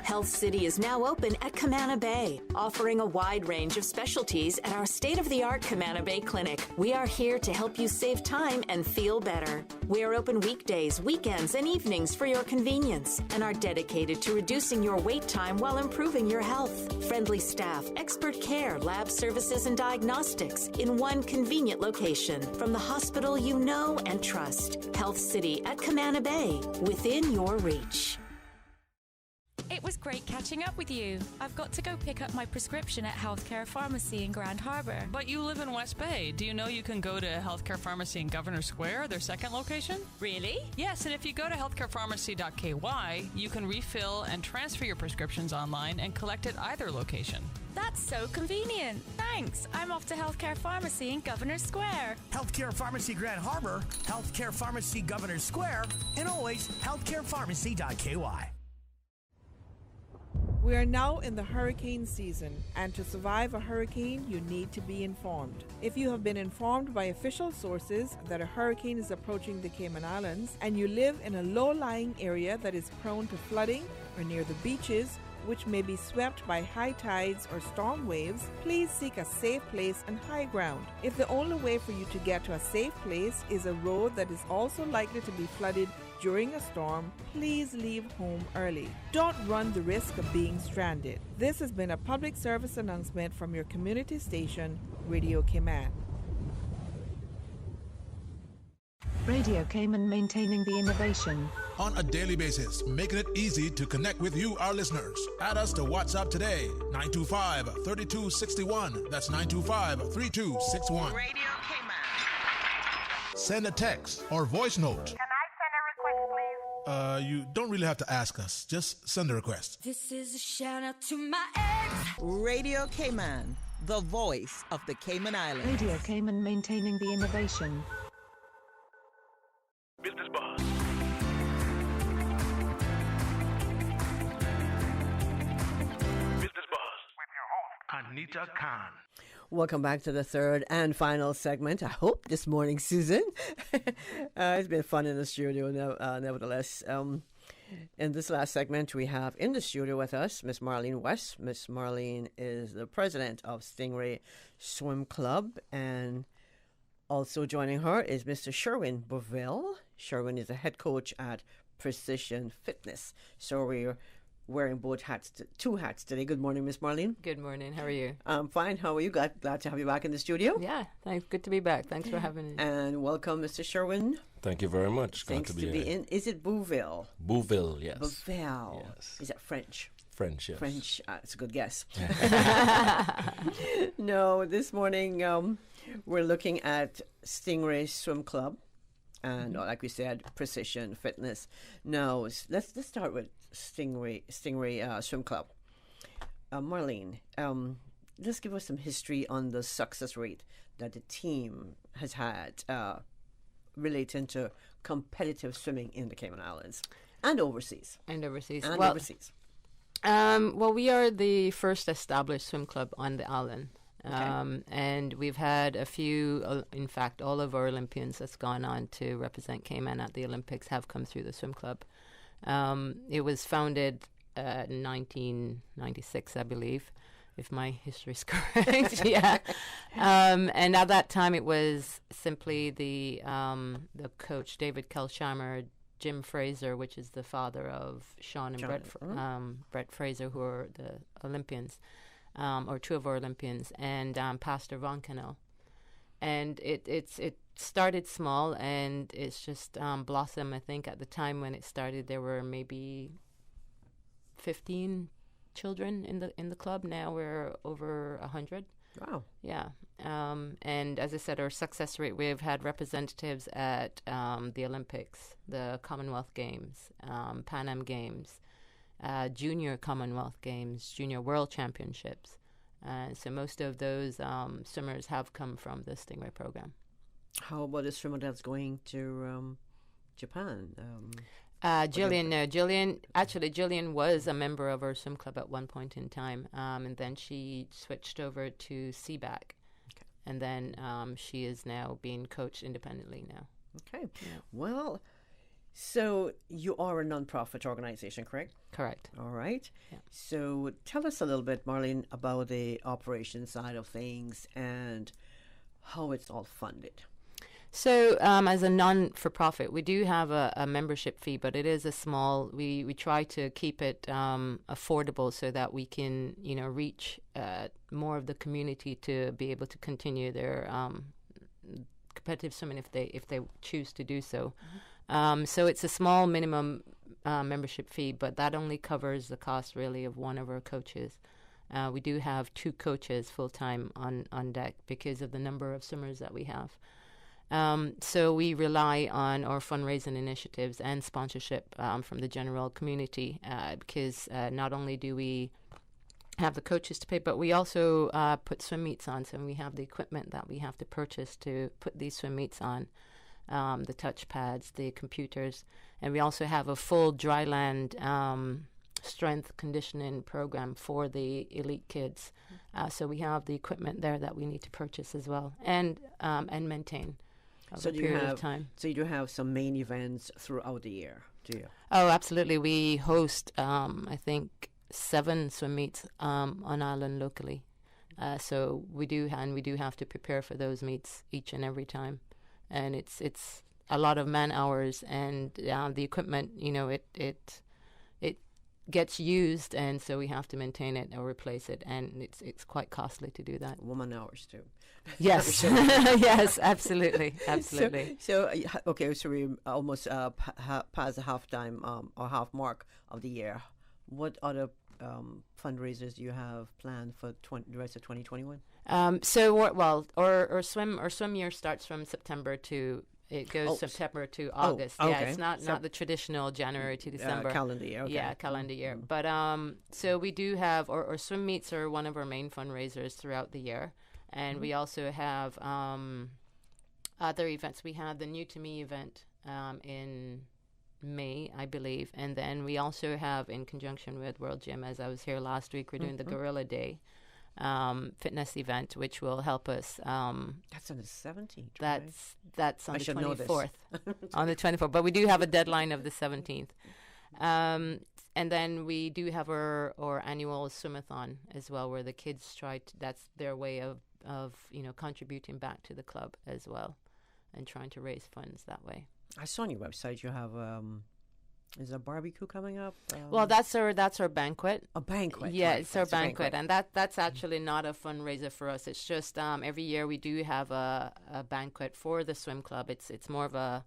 Health City is now open at Camana Bay, offering a wide range of specialties at our state-of-the-art Camana Bay Clinic. We are here to help you save time and feel better. We are open weekdays, weekends, and evenings for your convenience and are dedicated to reducing your wait time while improving your health. Friendly staff, expert care, lab services, and diagnostics in one convenient location from the hospital you know and trust. Health City at Camana Bay, within your reach. It was great catching up with you. I've got to go pick up my prescription at Healthcare Pharmacy in Grand Harbor. But you live in West Bay. Do you know you can go to Healthcare Pharmacy in Governor Square, their second location? Really? Yes, and if you go to healthcarepharmacy.ky, you can refill and transfer your prescriptions online and collect at either location. That's so convenient. Thanks. I'm off to Healthcare Pharmacy in Governor Square. Healthcare Pharmacy Grand Harbor, Healthcare Pharmacy Governor Square, and always healthcarepharmacy.ky. We are now in the hurricane season, and to survive a hurricane, you need to be informed. If you have been informed by official sources that a hurricane is approaching the Cayman Islands, and you live in a low-lying area that is prone to flooding or near the beaches, which may be swept by high tides or storm waves, please seek a safe place and high ground. If the only way for you to get to a safe place is a road that is also likely to be flooded during a storm, please leave home early. Don't run the risk of being stranded. This has been a public service announcement from your community station, Radio Cayman. Radio Cayman, maintaining the innovation. On a daily basis, making it easy to connect with you, our listeners. Add us to WhatsApp today, 925-3261. That's 925-3261. Radio Cayman. Send a text or voice note. Can I send a request, please? You don't really have to ask us. Just send a request. This is a shout out to my ex. Radio Cayman, the voice of the Cayman Islands. Radio Cayman, maintaining the innovation. Business Buzz. Business Buzz with your host, Anita Khan. Welcome back to the third and final segment. I hope this morning, Susan. It's been fun in the studio, nevertheless. In this last segment, we have in the studio with us Miss Marlene West. Miss Marlene is the president of Stingray Swim Club, and also joining her is Mr. Sherwin Bovell. Sherwin is the head coach at Precision Fitness. So we're wearing both hats, two hats today. Good morning, Miss Marlene. Good morning. How are you? I'm fine. How are you? Glad to have you back in the studio. Yeah, thanks. Good to be back. Thanks for having me. And welcome, Mr. Sherwin. Thank you very much. Glad Thanks to be here. in. Is it Bouville? Bouville, yes. Bouville. Yes. Is that French? French, yes. French. It's a good guess. No, this morning we're looking at Stingray Swim Club, and like we said, Precision Fitness. Now let's start with Stingray Swim Club. Marlene, just give us some history on the success rate that the team has had relating to competitive swimming in the Cayman Islands and overseas. Well, we are the first established swim club on the island. And we've had a few, in fact, all of our Olympians that's gone on to represent Cayman at the Olympics have come through the swim club. It was founded in 1996, I believe. if my history is correct. Yeah. And at that time, it was simply the coach, David Kelshammer, Jim Fraser, which is the father of Sean and Brett Fraser, who are the Olympians, or two of our Olympians, and Pastor Von Cannell. And it started small, and it's just blossomed. I think at the time when it started, there were maybe 15 children in the club. Now we're over 100. Wow. Yeah. And as I said, our success rate, we've had representatives at the Olympics, the Commonwealth Games, Pan Am Games, Junior Commonwealth Games, Junior World Championships. So most of those swimmers have come from the Stingray program. How about a swimmer that's going to Japan? Jillian was a member of our swim club at one point in time, and then she switched over to CBAC, and then she is now being coached independently now. Okay. Yeah. Well, so you are a non-profit organization, correct? Correct. All right. Yeah. So tell us a little bit, Marlene, about the operation side of things and how it's all funded. So as a non-for-profit, we do have a membership fee, but it is a small. We try to keep it affordable so that we can, reach more of the community to be able to continue their competitive swimming if they choose to do so. So it's a small minimum membership fee, but that only covers the cost really of one of our coaches. We do have 2 coaches full-time on deck because of the number of swimmers that we have. So we rely on our fundraising initiatives and sponsorship from the general community because not only do we have the coaches to pay, but we also put swim meets on. So we have the equipment that we have to purchase to put these swim meets on, the touch pads, the computers, and we also have a full dry land strength conditioning program for the elite kids. So we have the equipment there that we need to purchase as well and maintain. So you do have some main events throughout the year, do you? Oh, absolutely. We host, I think, 7 swim meets on island locally. So we do have to prepare for those meets each and every time, and it's a lot of man hours, and the equipment, it gets used, and so we have to maintain it or replace it, and it's quite costly to do that. Woman hours too. Yes, yes, absolutely. So we almost past the halftime or half mark of the year. What other fundraisers do you have planned for the rest of 2021? Our swim year starts from September to. It goes September to August. Yeah, it's not the traditional January to December calendar year. Okay. Yeah, calendar year. But so we do have our swim meets are one of our main fundraisers throughout the year, and we also have other events. We have the New to Me event in May, I believe, and then we also have, in conjunction with World Gym, as I was here last week, we're doing the Gorilla Day fitness event, which will help us. That's on the 17th. That's on the 24th. On the 24th, but we do have a deadline of the 17th. And then we do have our annual swimathon as well, where the kids that's their way of contributing back to the club as well, and trying to raise funds that way. I saw on your website you have. Is a barbecue coming up? Well, that's our banquet. A banquet. Yeah, it's our banquet, and that's actually not a fundraiser for us. It's just every year we do have a banquet for the swim club. It's more of a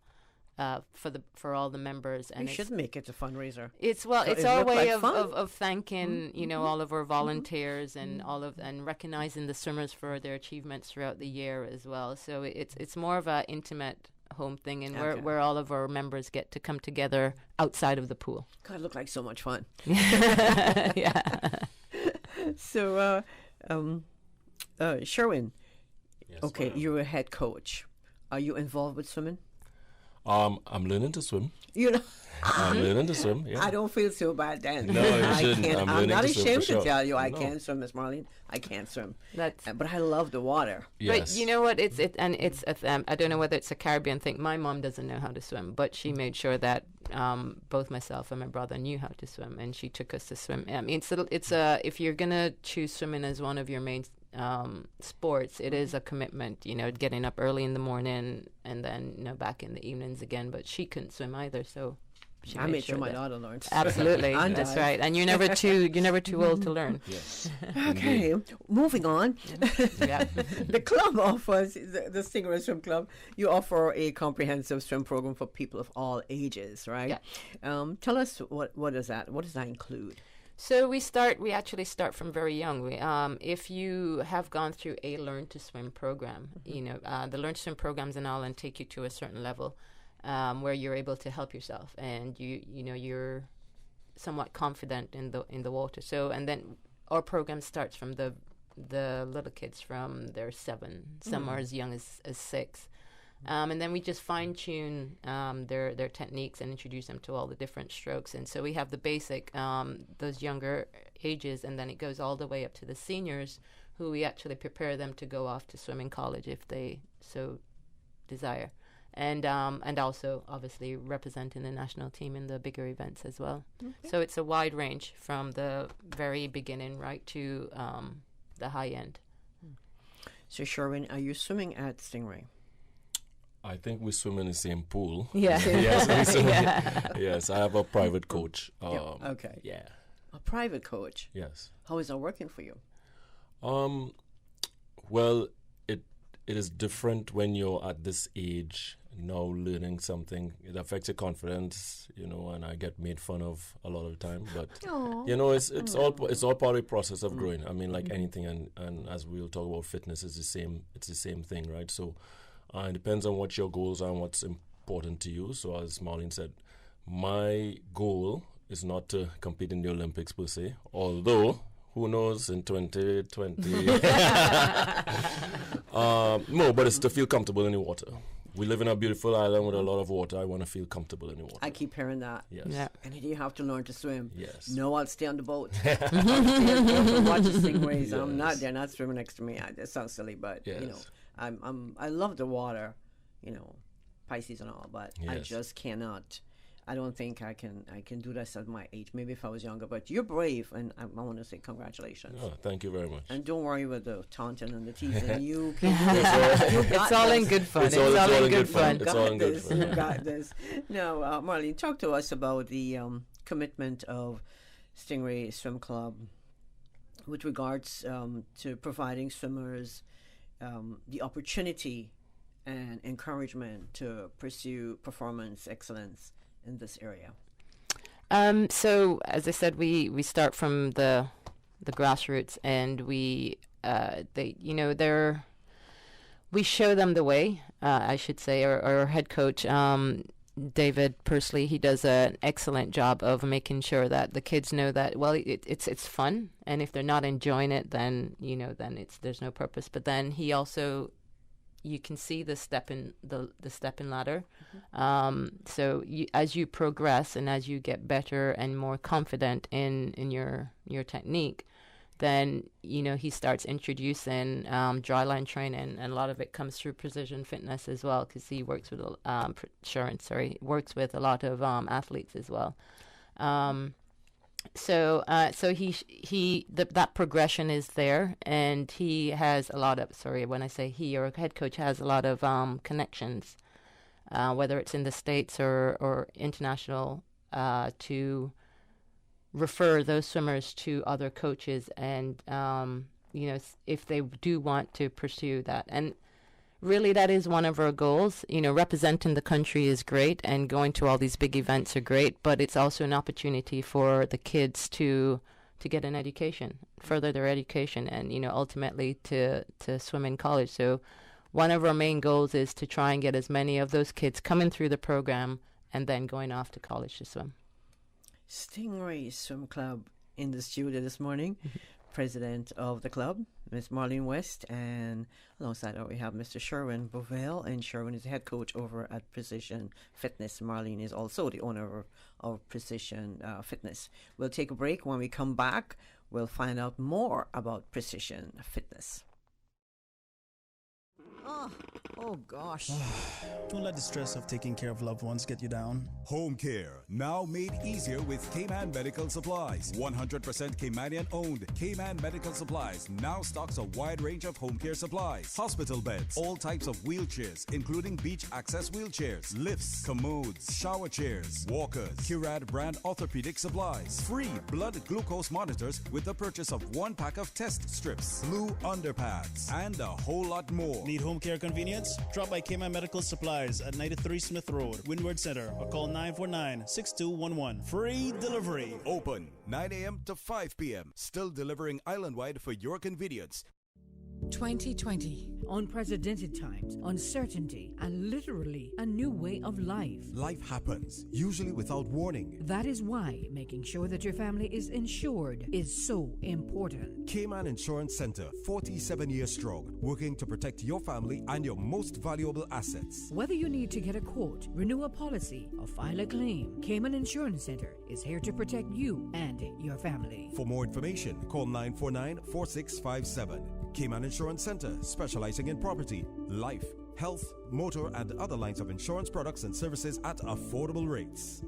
for all the members, and you should make it a fundraiser. It's our way of thanking all of our volunteers and and recognizing the swimmers for their achievements throughout the year as well. So it's more of a intimate home thing, and where all of our members get to come together outside of the pool. God, it looked like so much fun. Yeah. So, Sherwin, yes, okay, you're a head coach. Are you involved with swimming? I'm learning to swim. I'm learning to swim. Yeah. I don't feel so bad then. No, you shouldn't. I'm not ashamed to tell you I can't swim, Miss Marlene. I can't swim. But I love the water. Yes. But you know what? It's I don't know whether it's a Caribbean thing. My mom doesn't know how to swim, but she made sure that both myself and my brother knew how to swim, and she took us to swim. I mean, it's if you're gonna choose swimming as one of your main sports, it is a commitment. Getting up early in the morning and then back in the evenings again. But she couldn't swim either, so. I made sure my daughter learned. Absolutely, that's right. And you're never too old to learn. Yes. Okay, moving on. Yeah. The club offers the Stingray Swim Club. You offer a comprehensive swim program for people of all ages, right? Yeah. Tell us what is that? What does that include? So we actually start from very young. If you have gone through a Learn to Swim program, the Learn to Swim programs in Ireland take you to a certain level. Where you're able to help yourself, and you're somewhat confident in the water. So, and then our program starts from the little kids from they're 7, some are as young as 6, and then we just fine tune their techniques and introduce them to all the different strokes. And so we have the basic those younger ages, and then it goes all the way up to the seniors, who we actually prepare them to go off to swimming college if they so desire. And also, obviously, representing the national team in the bigger events as well. Okay. So it's a wide range from the very beginning right to the high end. So, Sherwin, are you swimming at Stingray? I think we swim in the same pool. Yeah. Yes, we swim. Yes, I have a private coach. Okay. Yeah. A private coach? Yes. How is that working for you? Well, it is different when you're at this age. Now learning something, it affects your confidence, and I get made fun of a lot of the time. But it's all part of the process of growing. I mean, like anything, and as we'll talk about fitness, it's the same thing, right? So it depends on what your goals are and what's important to you. So as Marlene said, my goal is not to compete in the Olympics per se, although who knows in 2020. No, but it's to feel comfortable in the water. We live in a beautiful island with a lot of water. I want to feel comfortable in the water. I keep hearing that. Yes. Yeah. And then you have to learn to swim. Yes. No, I'll stay on the boat. I'll stay on the boat and watch the stingrays. Yes. They're not swimming next to me. That sounds silly, but yes. I love the water, Pisces and all, but I Yes. just cannot. I don't think I can do this at my age. Maybe if I was younger, but you're brave, and I want to say congratulations. Oh, thank you very much. And don't worry with the taunting and the teasing. You can It's all in good fun. It's all in good fun. It's all in good fun. You got this. Now, Marlene, talk to us about the commitment of Stingray Swim Club with regards to providing swimmers the opportunity and encouragement to pursue performance excellence in this area. So, as I said, we start from the grassroots, and we show them the way. I should say, our head coach, David Pursley, he does an excellent job of making sure that the kids know that it's fun, and if they're not enjoying it, then there's no purpose. But then he also, you can see the stepping ladder. So as you progress and as you get better and more confident in your technique, then he starts introducing dryline training, and a lot of it comes through precision fitness as well, because he works with works with a lot of athletes as well. So that progression is there, and he has a lot of, when I say he, or head coach has a lot of connections, whether it's in the States or international, to refer those swimmers to other coaches, and if they do want to pursue that. And really, that is one of our goals. Representing the country is great, and going to all these big events are great, but it's also an opportunity for the kids to get an education, further their education, and ultimately to swim in college. So one of our main goals is to try and get as many of those kids coming through the program and then going off to college to swim. Stingray Swim Club in the studio this morning. President of the club, Ms. Marlene West, and alongside her we have Mr. Sherwin Bovell, and Sherwin is the head coach over at Precision Fitness. Marlene is also the owner of Precision Fitness. We'll take a break. When we come back, we'll find out more about Precision Fitness. Oh gosh. Don't let the stress of taking care of loved ones get you down. Home care, now made easier with Cayman Medical Supplies. 100% Caymanian owned. Cayman Medical Supplies now stocks a wide range of home care supplies. Hospital beds, all types of wheelchairs, including beach access wheelchairs, lifts, commodes, shower chairs, walkers, Curad brand orthopedic supplies. Free blood glucose monitors with the purchase of 1 pack of test strips, blue underpads, and a whole lot more. Need home care convenience? Drop by Cayman Medical Supplies at 93 Smith Road, Windward Center, or call 949-6211. Free delivery. Open 9 a.m. to 5 p.m. Still delivering island-wide for your convenience. 2020, unprecedented times, uncertainty, and literally a new way of life. Life happens, usually without warning. That is why making sure that your family is insured is so important. Cayman Insurance Center, 47 years strong, working to protect your family and your most valuable assets. Whether you need to get a quote, renew a policy, or file a claim, Cayman Insurance Center is here to protect you and your family. For more information, call 949-4657. Cayman Insurance Center, specializing in property, life, health, motor, and other lines of insurance products and services at affordable rates.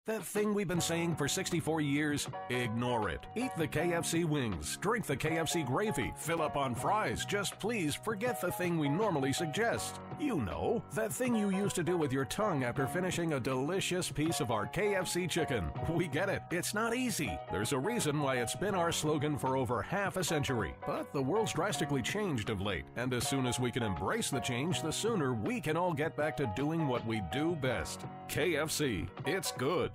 That thing we've been saying for 64 years, ignore it. Eat the KFC wings, drink the KFC gravy, fill up on fries. Just please forget the thing we normally suggest. You know, that thing you used to do with your tongue after finishing a delicious piece of our KFC chicken. We get it. It's not easy. There's a reason why it's been our slogan for over half a century. But the world's drastically changed of late, and as soon as we can embrace the change, the sooner we can all get back to doing what we do best. KFC. It's good.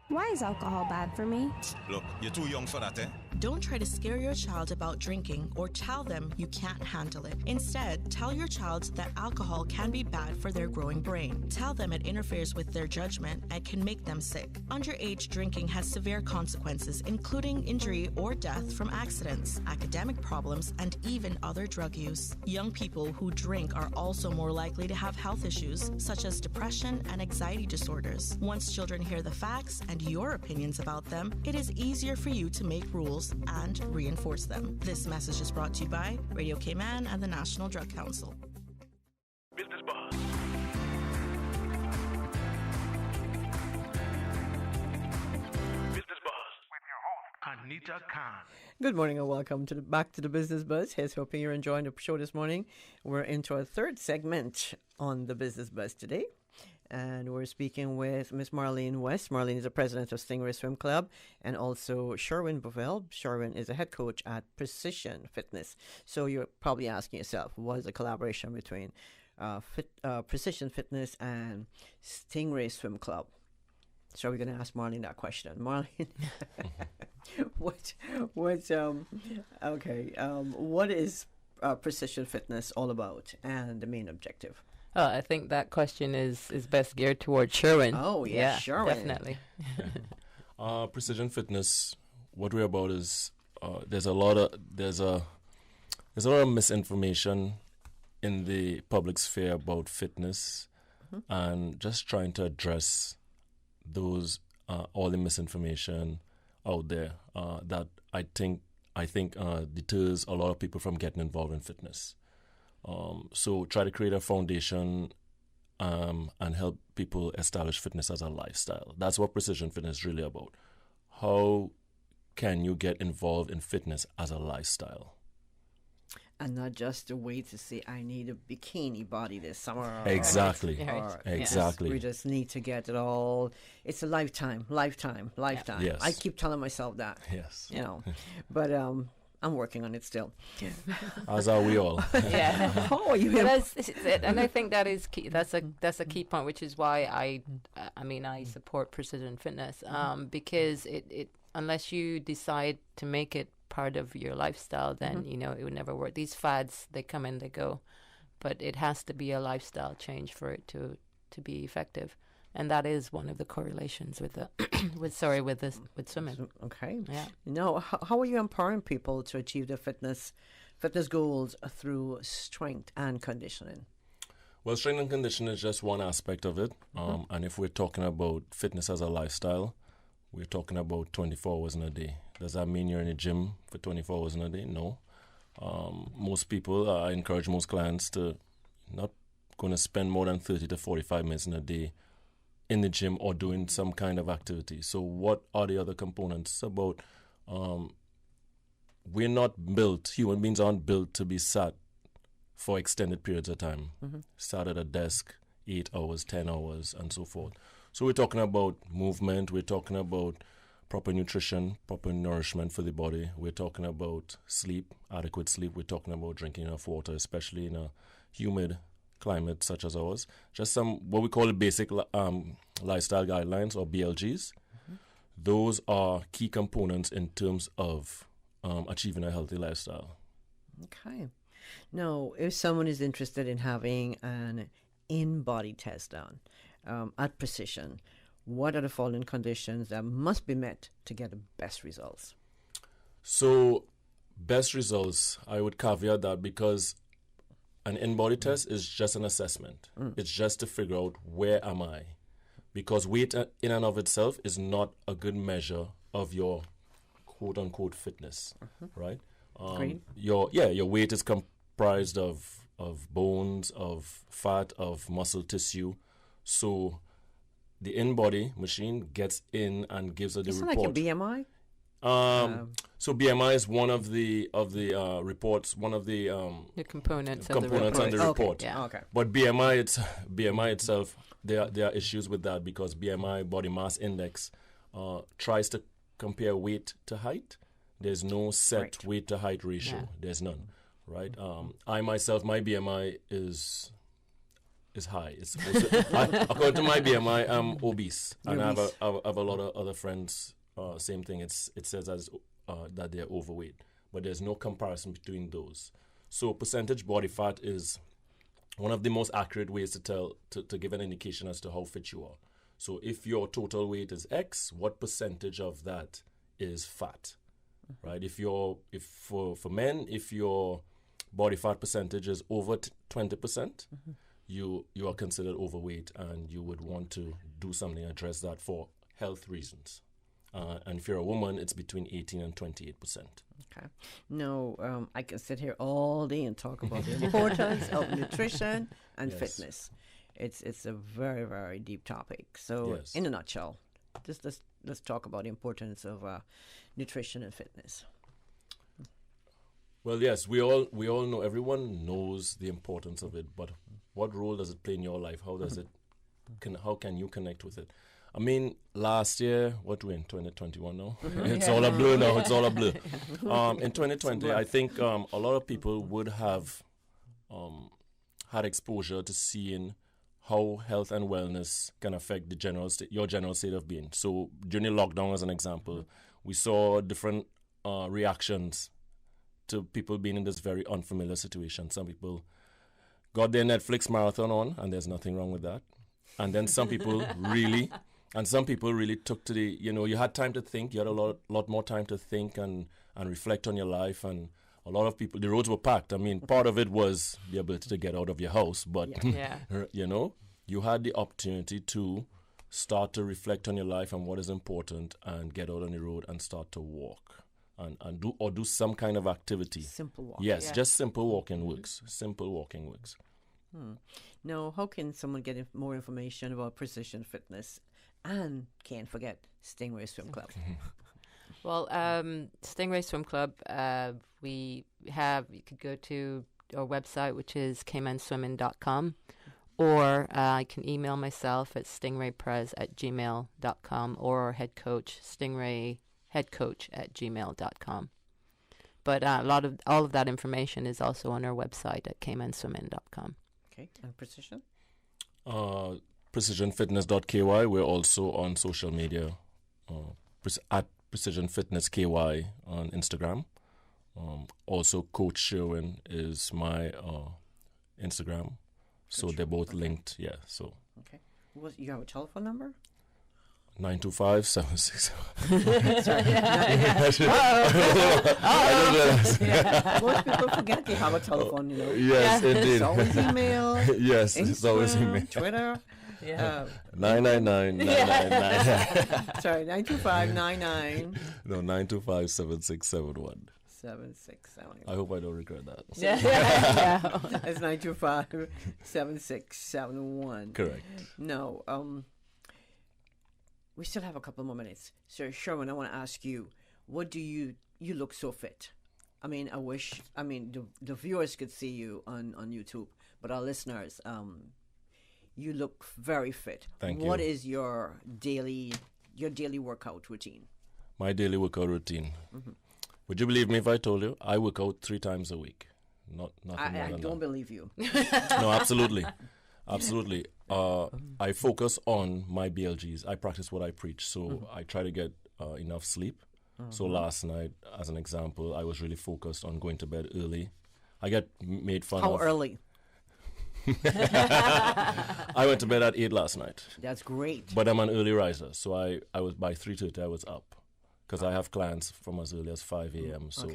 Why is alcohol bad for me? Look, you're too young for that, eh? Don't try to scare your child about drinking or tell them you can't handle it. Instead, tell your child that alcohol can be bad for their growing brain. Tell them it interferes with their judgment and can make them sick. Underage drinking has severe consequences, including injury or death from accidents, academic problems, and even other drug use. Young people who drink are also more likely to have health issues, such as depression and anxiety disorders. Once children hear the facts and your opinions about them, it is easier for you to make rules and reinforce them. This message is brought to you by Radio Cayman and the National Drug Council. Business Buzz. Business Buzz with your host, Anita Khan. Good morning and welcome to back to the Business Buzz. Here's hoping you're enjoying the show this morning. We're into our third segment on the Business Buzz today. And we're speaking with Miss Marlene West. Marlene is the president of Stingray Swim Club, and also Sherwin Bovell. Sherwin is a head coach at Precision Fitness. So you're probably asking yourself, what is the collaboration between Precision Fitness and Stingray Swim Club? So we're going to ask Marlene that question. Marlene, what is Precision Fitness all about, and the main objective? I think that question is best geared towards Sherwin. Oh, yeah, Sherwin. Definitely. Precision Fitness, what we're about is there's a lot of misinformation in the public sphere about fitness, and just trying to address those all the misinformation out there that I think deters a lot of people from getting involved in fitness. So try to create a foundation and help people establish fitness as a lifestyle. That's what Precision Fitness is really about. How can you get involved in fitness as a lifestyle? And not just a way to say, I need a bikini body this summer. Exactly. Exactly. We just need to get it all. It's a lifetime. Yes. I keep telling myself that. Yes. But I'm working on it still. As are we all. Yeah. Oh, you have. And I think that is key. That's a key point, which is why I support Precision Fitness, because it unless you decide to make it part of your lifestyle, then it would never work. These fads, they come and they go, but it has to be a lifestyle change for it to be effective. And that is one of the correlations with with swimming. Okay. Yeah. How are you empowering people to achieve their fitness goals through strength and conditioning? Well, strength and conditioning is just one aspect of it. And if we're talking about fitness as a lifestyle, we're talking about 24 hours in a day. Does that mean you're in the gym for 24 hours in a day? No. most people, I encourage most clients to not going to spend more than 30 to 45 minutes in a day in the gym or doing some kind of activity. So what are the other components about? We're not built, human beings aren't built to be sat for extended periods of time. Sat at a desk 8 hours, 10 hours, and so forth. So we're talking about movement, we're talking about proper nutrition, proper nourishment for the body. We're talking about sleep, adequate sleep. We're talking about drinking enough water, especially in a humid climate such as ours. Just some what we call the basic lifestyle guidelines, or BLGs. Those are key components in terms of achieving a healthy lifestyle. Okay. Now, if someone is interested in having an in-body test done at Precision, what are the following conditions that must be met to get the best results? So, best results, I would caveat that because an in-body test is just an assessment. It's just to figure out where am I. Because weight in and of itself is not a good measure of your quote-unquote fitness, right? Your weight is comprised of bones, of fat, of muscle tissue. So the in-body machine gets in and gives us the report. It's like a BMI? So BMI is one of the reports, one of the components on the report. Okay. But BMI itself, there are issues with that because BMI, body mass index, tries to compare weight to height. There's no set weight to height ratio. Yeah. There's none, right? I myself, my BMI is high. It's according to my BMI, I'm obese, and I have a lot of other friends. Same thing. It says as that they're overweight, but there's no comparison between those. So percentage body fat is one of the most accurate ways to give an indication as to how fit you are. So if your total weight is X, what percentage of that is fat, right? For men, if your body fat percentage is over 20%, you are considered overweight, and you would want to do something to address that for health reasons. And if you're a woman, it's between 18 and 28%. Okay. No, I can sit here all day and talk about the importance of nutrition and fitness. It's a very, very deep topic. So, in a nutshell, just let's talk about the importance of nutrition and fitness. Well, yes, we all know. Everyone knows the importance of it, but what role does it play in your life? How does it? How can you connect with it? I mean, last year, what we're in 2021 now? It's all a blur now. It's all a blur. In 2020, I think a lot of people would have had exposure to seeing how health and wellness can affect your general state of being. So during the lockdown, as an example, we saw different reactions to people being in this very unfamiliar situation. Some people got their Netflix marathon on, and there's nothing wrong with that. And then some people really took to the, you had time to think. You had a lot more time to think and reflect on your life. And a lot of people, the roads were packed. I mean, part of it was the ability to get out of your house. But, you had the opportunity to start to reflect on your life and what is important and get out on the road and start to walk and do some kind of activity. Simple walking. Yes, just simple walking works. Simple walking works. Now, how can someone get more information about Precision Fitness? And can't forget Stingray Swim Club. Well, Stingray Swim Club, you could go to our website, which is caymanswimming.com, or I can email myself at stingrayprez@gmail.com, or our head coach, stingrayheadcoach@gmail.com. But all of that information is also on our website at caymanswimming.com. Okay, and Precision? PrecisionFitness.ky. We're also on social media at PrecisionFitnessKY on Instagram. Also, Coach Sherwin is my Instagram. So they're both linked. Yeah. So. Okay. You have a telephone number? 925-767. Most people forget they have a telephone, Yes, indeed. It's always email. Yes, Instagram, it's always email. Twitter. 999. Sorry, 925-99. No, 925-7671. 7671. I hope I don't regret that. Yeah. It's 925-7671. Correct. No, we still have a couple more minutes. So, Sherwin, I want to ask you, what do you look so fit? I mean, the viewers could see you on YouTube, but our listeners, you look very fit. Thank you. What is your daily workout routine? My daily workout routine. Mm-hmm. Would you believe me if I told you I work out 3 times a week? Nothing more than I don't believe you. No, absolutely. Absolutely. I focus on my BLGs. I practice what I preach. So I try to get enough sleep. So last night, as an example, I was really focused on going to bed early. I get made fun of. How early? I went to bed at 8 last night. That's great. But I'm an early riser. So I was by 3:30 I was up. Because I have clients from as early as 5 a.m. So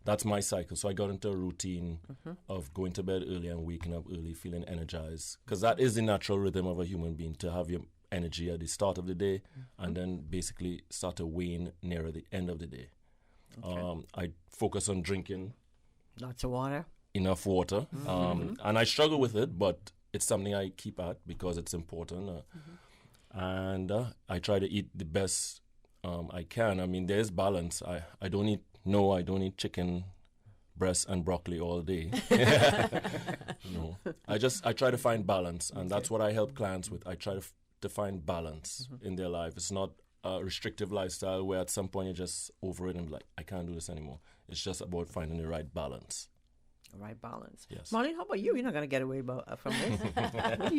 that's my cycle. So I got into a routine of going to bed early and waking up early, feeling energized. Because that is the natural rhythm of a human being, to have your energy at the start of the day and then basically start to wane nearer the end of the day. Okay. I focus on drinking. Lots of water. Enough water. And I struggle with it, but it's something I keep at because it's important. And I try to eat the best I can. I mean, there's balance. I don't eat chicken breast and broccoli all day. No, I try to find balance, and that's what I help clients with. I try to find balance in their life. It's not a restrictive lifestyle where at some point you're just over it and like, I can't do this anymore. It's just about finding the right balance. Right balance. Yes. Marlene, how about you? You're not going to get away from this.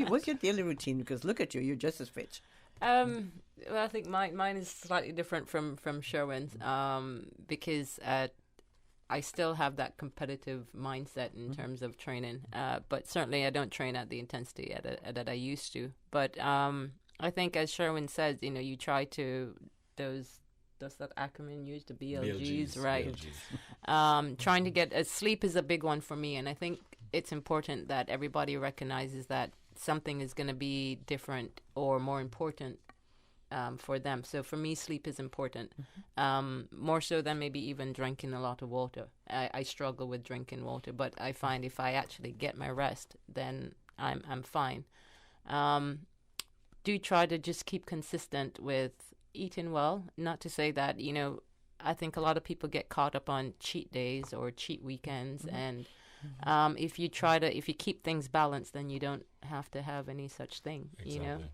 What's your daily routine? Because look at you, you're just as fit. Well, I think mine is slightly different from Sherwin's because I still have that competitive mindset in terms of training. But certainly I don't train at the intensity that I used to. But I think, as Sherwin says, you try to does that acronym use the BLGs, right? BLGs. Trying to get sleep is a big one for me, and I think it's important that everybody recognizes that something is going to be different or more important for them. So for me, sleep is important, more so than maybe even drinking a lot of water. I struggle with drinking water, but I find if I actually get my rest, then I'm fine. Do try to just keep consistent with eating well. Not to say that, I think a lot of people get caught up on cheat days or cheat weekends, and if you keep things balanced, then you don't have to have any such thing. Exactly.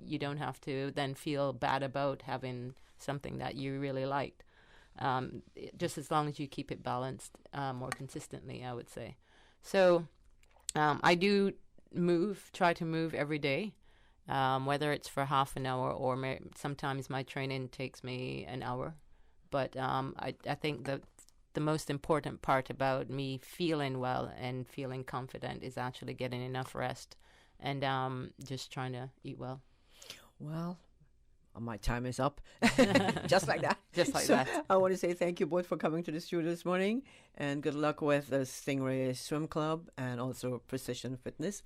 You don't have to then feel bad about having something that you really liked. Just as long as you keep it balanced more consistently, I would say. So I do try to move every day. Whether it's for half an hour or sometimes my training takes me an hour. But I think that the most important part about me feeling well and feeling confident is actually getting enough rest and just trying to eat well. Well, my time is up. Just like that. Just like that. I want to say thank you both for coming to the studio this morning, and good luck with the Stingray Swim Club and also Precision Fitness.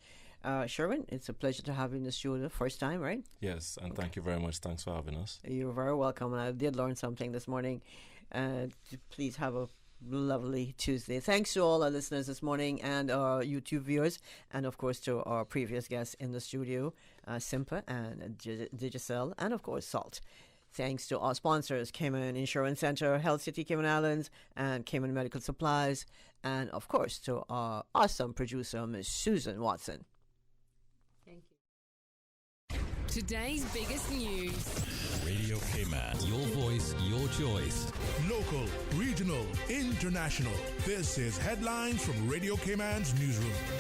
Sherwin, it's a pleasure to have you in the studio. First time, right? Yes, and thank you very much. Thanks for having us. You're very welcome. And I did learn something this morning. Please have a lovely Tuesday. Thanks to all our listeners this morning and our YouTube viewers, and of course to our previous guests in the studio, Simpa and Digicel, and of course Salt. Thanks to our sponsors, Cayman Insurance Center, Health City Cayman Islands, and Cayman Medical Supplies, and of course to our awesome producer, Ms. Susan Watson. Thank you. Today's biggest news. Radio Cayman. Your voice, your choice. Local, regional, international. This is Headlines from Radio Cayman's newsroom.